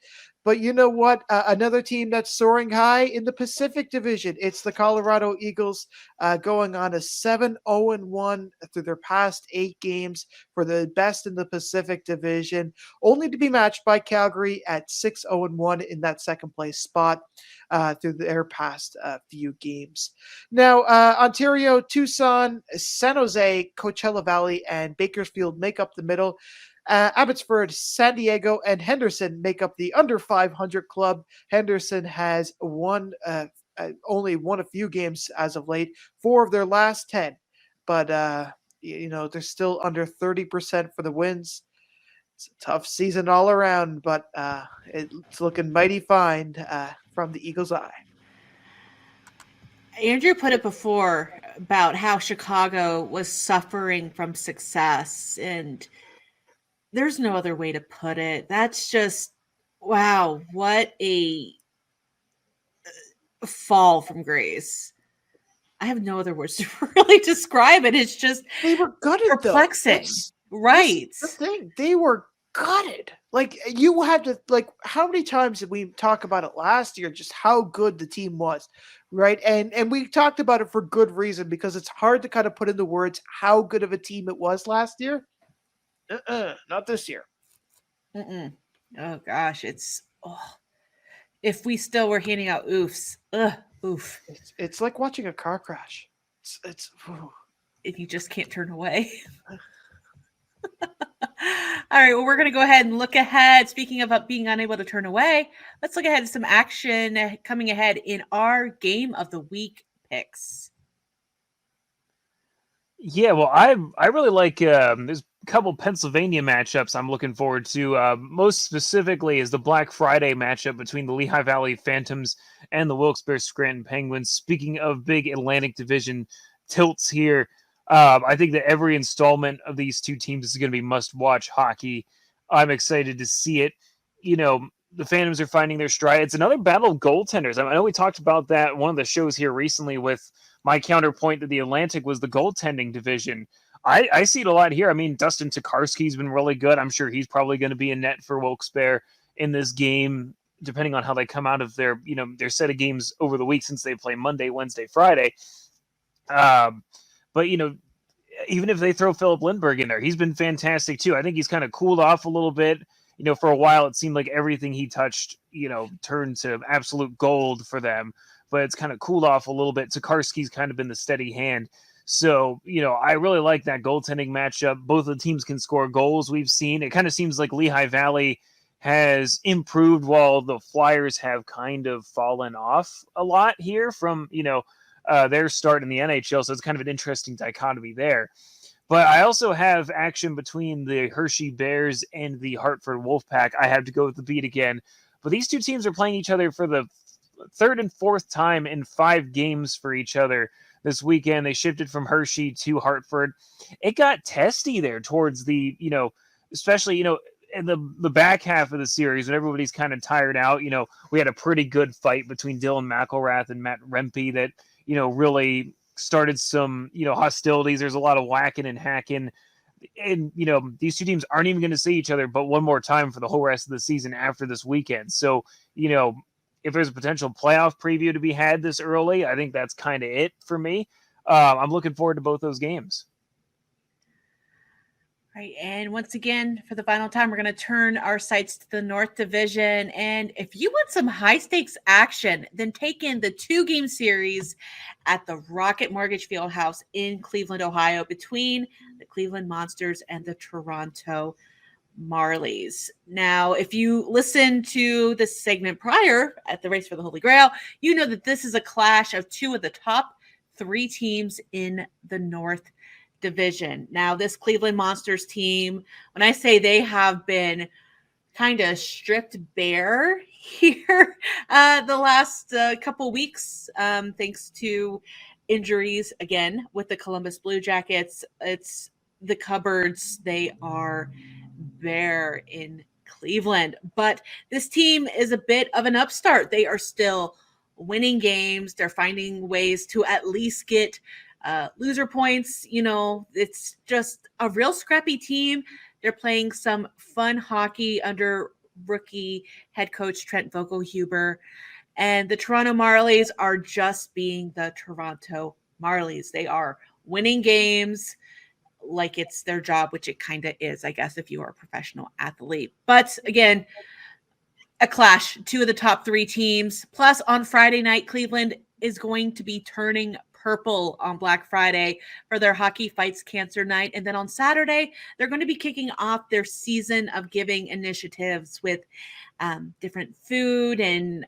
But you know what? Another team that's soaring high in the Pacific Division. It's the Colorado Eagles, going on a 7-0-1 through their past 8 games for the best in the Pacific Division, only to be matched by Calgary at 6-0-1 in that second place spot through their past few games. Now, Ontario, Tucson, San Jose, Coachella Valley, and Bakersfield make up the middle. Abbotsford, San Diego, and Henderson make up the under 500 club. Henderson has only won a few games as of late, 4 of their last 10. But, they're still under 30% for the wins. It's a tough season all around, but it's looking mighty fine from the Eagles' eye. Andrew put it before about how Chicago was suffering from success, and there's no other way to put it. That's just, wow, what a fall from grace. I have no other words to really describe it. It's just they were gutted, perplexing. Right. That's the thing. They were gutted. Like, you had to, how many times did we talk about it last year, just how good the team was, right? And we talked about it for good reason, because it's hard to kind of put into words how good of a team it was last year. Not this year. Oh gosh, if we still were handing out oofs, oof. It's like watching a car crash. It's and you just can't turn away. All right, well, we're going to go ahead and look ahead. Speaking of being unable to turn away, let's look ahead to some action coming ahead in our Game of the Week picks. Yeah, well, I really like there's a couple Pennsylvania matchups I'm looking forward to. Most specifically is the Black Friday matchup between the Lehigh Valley Phantoms and the Wilkes-Barre Scranton Penguins. Speaking of big Atlantic Division tilts here, I think that every installment of these two teams is going to be must-watch hockey. I'm excited to see it. The Phantoms are finding their stride. It's another battle of goaltenders. I know we talked about that one of the shows here recently with my counterpoint to the Atlantic was the goaltending division. I see it a lot here. I mean, Dustin Tokarski's been really good. I'm sure he's probably going to be in net for Wilkes-Barre in this game, depending on how they come out of their set of games over the week, since they play Monday, Wednesday, Friday. But, even if they throw Philip Lindbergh in there, he's been fantastic too. I think he's kind of cooled off a little bit. For a while, it seemed like everything he touched, turned to absolute gold for them. But it's kind of cooled off a little bit. Tokarski's kind of been the steady hand. So, I really like that goaltending matchup. Both of the teams can score goals, we've seen. It kind of seems like Lehigh Valley has improved while the Flyers have kind of fallen off a lot here from, their start in the NHL. So it's kind of an interesting dichotomy there. But I also have action between the Hershey Bears and the Hartford Wolfpack. I have to go with the beat again. But these two teams are playing each other for the third and fourth time in 5 games for each other this weekend. They shifted from Hershey to Hartford. It got testy there towards the, especially, in the back half of the series when everybody's kind of tired out. We had a pretty good fight between Dylan McElrath and Matt Rempe that, really started some, hostilities. There's a lot of whacking and hacking. and these two teams aren't even going to see each other but one more time for the whole rest of the season after this weekend. So if there's a potential playoff preview to be had this early, I think that's kind of it for me. I'm looking forward to both those games. Right, and once again, for the final time, we're going to turn our sights to the North Division. And if you want some high-stakes action, then take in the 2-game series at the Rocket Mortgage Fieldhouse in Cleveland, Ohio, between the Cleveland Monsters and the Toronto Marlies. Now, if you listen to this segment prior at the Race for the Holy Grail, you know that this is a clash of 2 of the top 3 teams in the North Division. Now, this Cleveland Monsters team, when I say they have been kind of stripped bare here the last couple weeks, thanks to injuries again with the Columbus Blue Jackets. It's the cupboards. They are bare in Cleveland, but this team is a bit of an upstart. They are still winning games. They're finding ways to at least get loser points. It's just a real scrappy team. They're playing some fun hockey under rookie head coach Trent Vogelhuber. And the Toronto Marlies are just being the Toronto Marlies. They are winning games like it's their job, which it kind of is, I guess, if you are a professional athlete. But again, a clash, 2 of the top 3 teams. Plus, on Friday night, Cleveland is going to be turning purple on Black Friday for their Hockey Fights Cancer Night. And then on Saturday, they're going to be kicking off their season of giving initiatives with different food and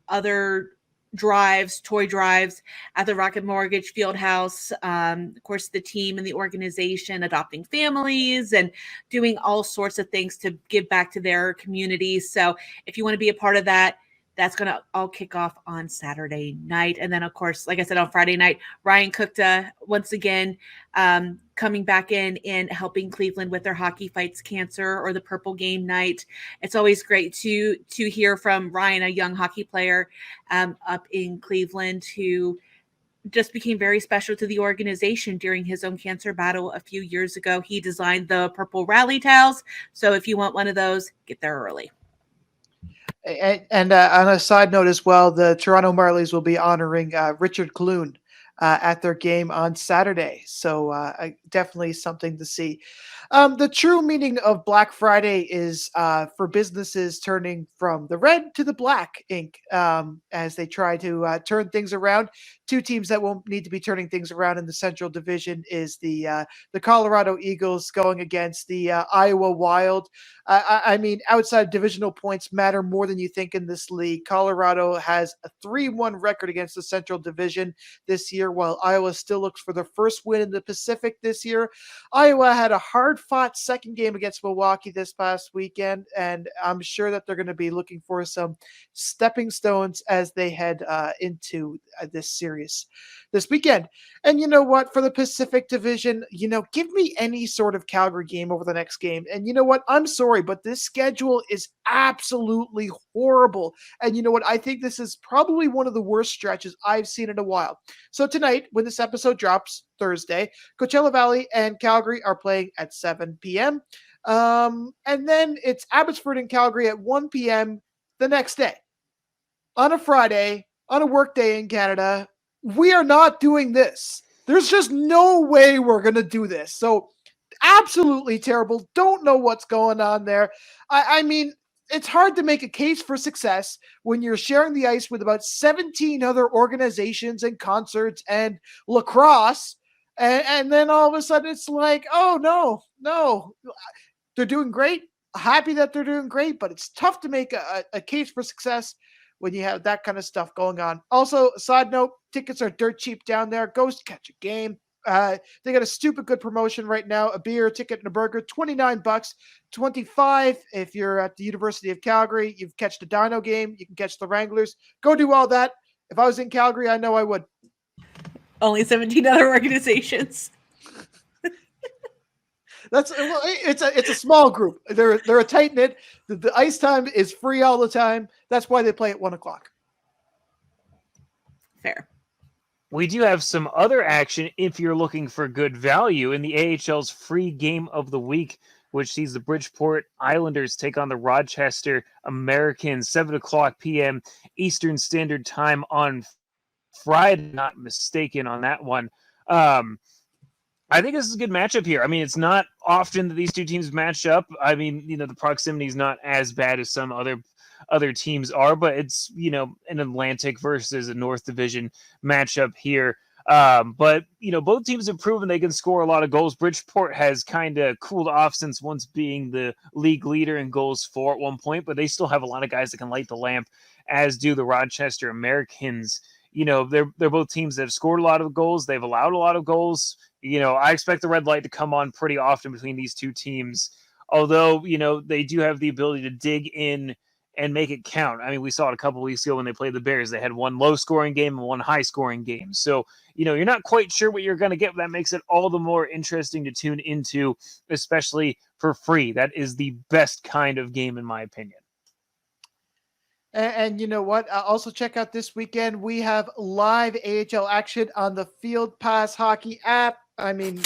other drives, toy drives at the Rocket Mortgage Fieldhouse. Of course, the team and the organization adopting families and doing all sorts of things to give back to their communities. So if you want to be a part of that, that's going to all kick off on Saturday night. And then, of course, like I said, on Friday night, Ryan Cookta, once again, coming back in and helping Cleveland with their Hockey Fights Cancer or the Purple Game Night. It's always great to hear from Ryan, a young hockey player up in Cleveland who just became very special to the organization during his own cancer battle a few years ago. He designed the purple rally towels. So if you want one of those, get there early. And on a side note as well, the Toronto Marlies will be honoring Richard Clune at their game on Saturday. So definitely something to see. The true meaning of Black Friday is for businesses turning from the red to the black ink as they try to turn things around. 2 teams that will need to be turning things around in the Central Division is the Colorado Eagles going against the Iowa Wild. I mean, outside divisional points matter more than you think in this league. Colorado has a 3-1 record against the Central Division this year, while Iowa still looks for their first win in the Pacific this year. Iowa had a hard-fought second game against Milwaukee this past weekend, and I'm sure that they're going to be looking for some stepping stones as they head into this series this weekend. And you know what? For the Pacific Division, give me any sort of Calgary game over the next game. And you know what? I'm sorry, but this schedule is absolutely horrible. And you know what? I think this is probably one of the worst stretches I've seen in a while. So tonight, when this episode drops Thursday, Coachella Valley and Calgary are playing at 7 p.m. And then it's Abbotsford and Calgary at 1 p.m. the next day. On a Friday, on a work day in Canada. We are not doing this. There's just no way we're going to do this. So absolutely terrible. Don't know what's going on there. I mean, it's hard to make a case for success when you're sharing the ice with about 17 other organizations and concerts and lacrosse. And then all of a sudden it's like, oh, no. They're doing great. Happy that they're doing great, but it's tough to make a case for success when you have that kind of stuff going on. Also, side note, tickets are dirt cheap down there. Go catch a game. They got a stupid good promotion right now. A beer, a ticket, and a burger, $29, $25 if you're at the University of Calgary. You've catch the Dino game. You can catch the Wranglers. Go do all that. If I was in Calgary, I know I would. Only 17 other organizations. It's a small group. They're a tight knit. The ice time is free all the time. That's why they play at 1:00. Fair. We do have some other action if you're looking for good value in the AHL's free game of the week, which sees the Bridgeport Islanders take on the Rochester Americans, 7 o'clock p.m. Eastern Standard Time on Friday, not mistaken on that one. I think this is a good matchup here. I mean, it's not often that these two teams match up. I mean, the proximity is not as bad as some other teams are, but it's, an Atlantic versus a North Division matchup here. But both teams have proven they can score a lot of goals. Bridgeport has kind of cooled off since once being the league leader in goals for at one point, but they still have a lot of guys that can light the lamp, as do the Rochester Americans. They're both teams that have scored a lot of goals. They've allowed a lot of goals. I expect the red light to come on pretty often between these two teams, although, they do have the ability to dig in and make it count. I mean, we saw it a couple weeks ago when they played the Bears. They had one low-scoring game and one high-scoring game. So, you're not quite sure what you're going to get, but that makes it all the more interesting to tune into, especially for free. That is the best kind of game, in my opinion. And you know what? Also check out this weekend. We have live AHL action on the Field Pass Hockey app. I mean,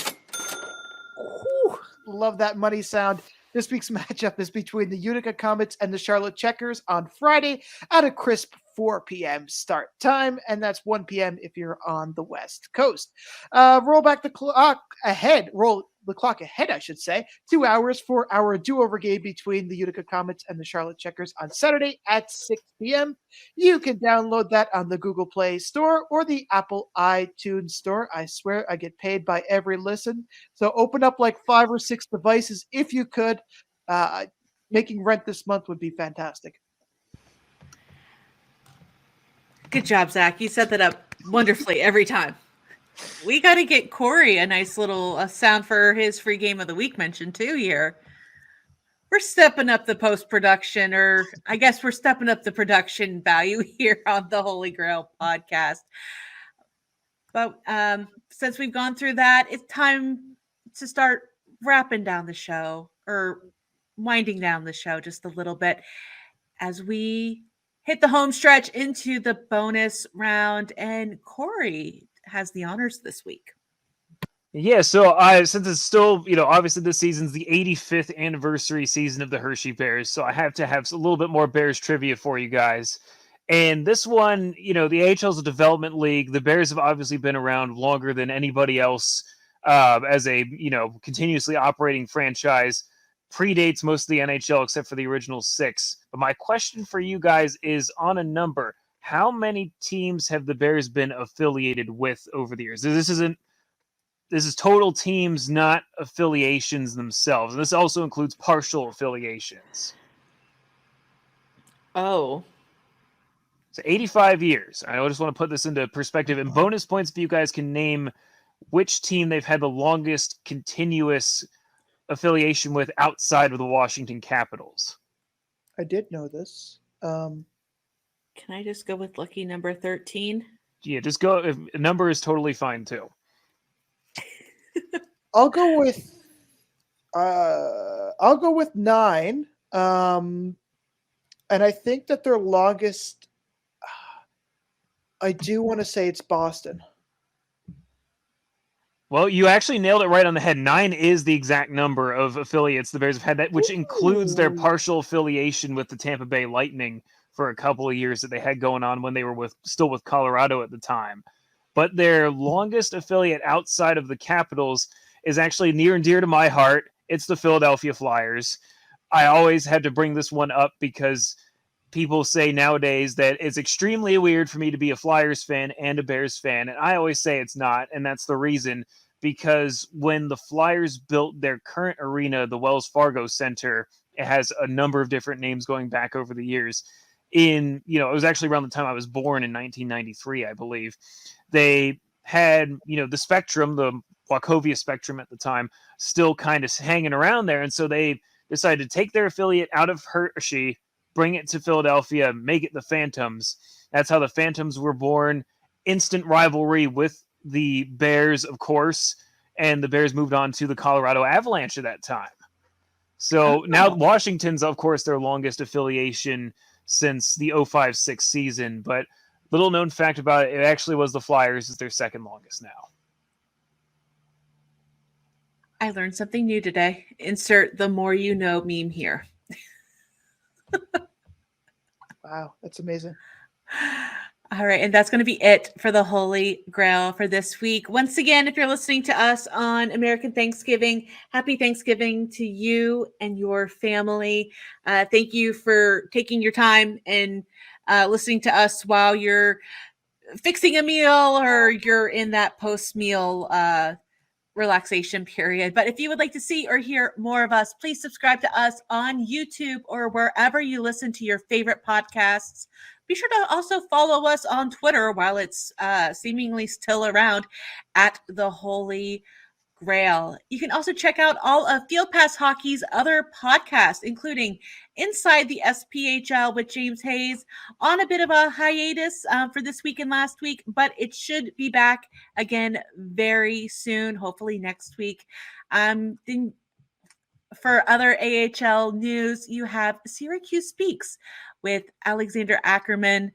love that money sound. This week's matchup is between the Utica Comets and the Charlotte Checkers on Friday at a crisp 4 p.m. start time, and that's 1 p.m. if you're on the West Coast. Roll the clock ahead, I should say, 2 hours for our do-over game between the Utica Comets and the Charlotte Checkers on Saturday at 6 p.m. You can download that on the Google Play Store or the Apple iTunes Store. I swear I get paid by every listen. So open up like 5 or 6 devices if you could. Making rent this month would be fantastic. Good job, Zach. You set that up wonderfully every time. We got to get Corey a nice little sound for his free game of the week mention too here. We're stepping up the post-production, or I guess we're stepping up the production value here on the Holy GrAHL podcast. But since we've gone through that, it's time to start wrapping down the show, or winding down the show just a little bit as we hit the home stretch into the bonus round, and Corey has the honors this week. Yeah, so since it's still, obviously this season's the 85th anniversary season of the Hershey Bears, so I have to have a little bit more Bears trivia for you guys. And this one, the AHL is a development league. The Bears have obviously been around longer than anybody else as a, continuously operating franchise. Predates most of the NHL except for the original 6. But my question for you guys is on a number. How many teams have the Bears been affiliated with over the years? This is total teams, not affiliations themselves. And this also includes partial affiliations. Oh. So 85 years. I just want to put this into perspective. And bonus points if you guys can name which team they've had the longest continuous affiliation with outside of the Washington Capitals. I did know this. Can I just go with lucky number 13? Yeah, just go. If a number is totally fine too. I'll go with 9. And I think that their longest, I do want to say it's Boston. Well, you actually nailed it right on the head. 9 is the exact number of affiliates the Bears have had, that, which includes their partial affiliation with the Tampa Bay Lightning for a couple of years that they had going on when they were still with Colorado at the time. But their longest affiliate outside of the Capitals is actually near and dear to my heart. It's the Philadelphia Flyers. I always had to bring this one up because people say nowadays that it's extremely weird for me to be a Flyers fan and a Bears fan, and I always say it's not, and that's the reason, because when the Flyers built their current arena, the Wells Fargo Center, it has a number of different names going back over the years. It was actually around the time I was born in 1993, I believe. They had, the Spectrum, the Wachovia Spectrum at the time, still kind of hanging around there, and so they decided to take their affiliate out of Hershey, bring it to Philadelphia, make it the Phantoms. That's how the Phantoms were born. Instant rivalry with the Bears, of course, and the Bears moved on to the Colorado Avalanche at that time. So now Washington's, of course, their longest affiliation since the 05-06 season, but Little known fact about it, it actually was the Flyers. Is their second longest now. I learned something new today. Insert the more you know meme here. Wow, that's amazing. All right, and that's going to be it for the Holy Grail for this week. Once again, if you're listening to us on American Thanksgiving, happy Thanksgiving to you and your family. Thank you for taking your time and listening to us while you're fixing a meal or you're in that post-meal relaxation period. But if you would like to see or hear more of us, please subscribe to us on YouTube or wherever you listen to your favorite podcasts. Be sure to also follow us on Twitter while it's seemingly still around at the Holy GrAHL. You can also check out all of Field Pass Hockey's other podcasts, including Inside the SPHL with James Hayes, on a bit of a hiatus for this week and last week, but it should be back again very soon, hopefully next week. For other AHL news, you have Syracuse Speaks with Alexander Ackerman.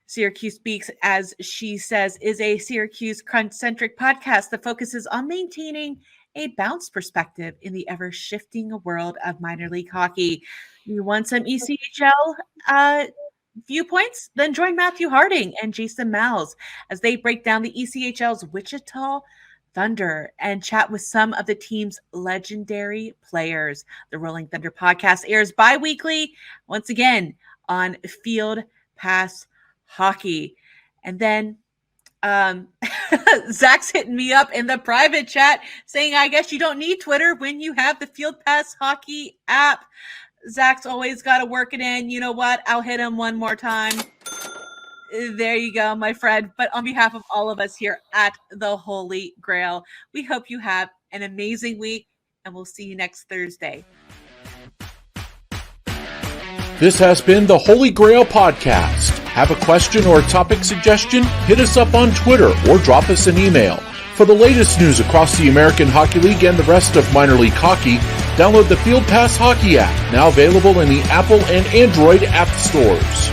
Syracuse Speaks, as she says, is a Syracuse Crunch-centric podcast that focuses on maintaining a balanced perspective in the ever-shifting world of minor league hockey. You want some ECHL viewpoints? Then join Matthew Harding and Jason Miles as they break down the ECHL's Wichita Thunder and chat with some of the team's legendary players. The Rolling Thunder podcast airs bi-weekly, once again, on Field Pass Hockey. And then Zach's hitting me up in the private chat saying, I guess you don't need Twitter when you have the Field Pass Hockey app. Zach's always got to work it in. You know what? I'll hit him one more time. There you go, my friend. But on behalf of all of us here at the Holy GrAHL, we hope you have an amazing week, and we'll see you next Thursday. This has been the Holy GrAHL Podcast. Have a question or a topic suggestion? Hit us up on Twitter or drop us an email. For the latest news across the American Hockey League and the rest of minor league hockey, download the Field Pass Hockey app, now available in the Apple and Android app stores.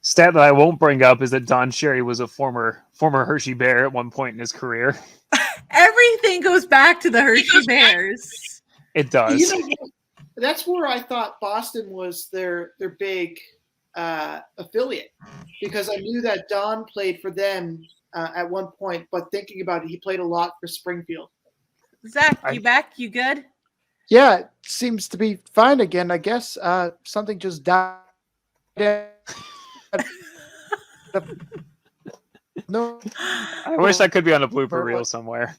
Stat that I won't bring up is that Don Cherry was a former Hershey Bear at one point in his career. Everything goes back to the Hershey Bears. It does. You know, that's where I thought Boston was their big affiliate, because I knew that Don played for them at one point. But thinking about it, he played a lot for Springfield. Zach, you back? You good? Yeah, it seems to be fine again. I guess something just died. No, I wish I could be on a blooper reel somewhere.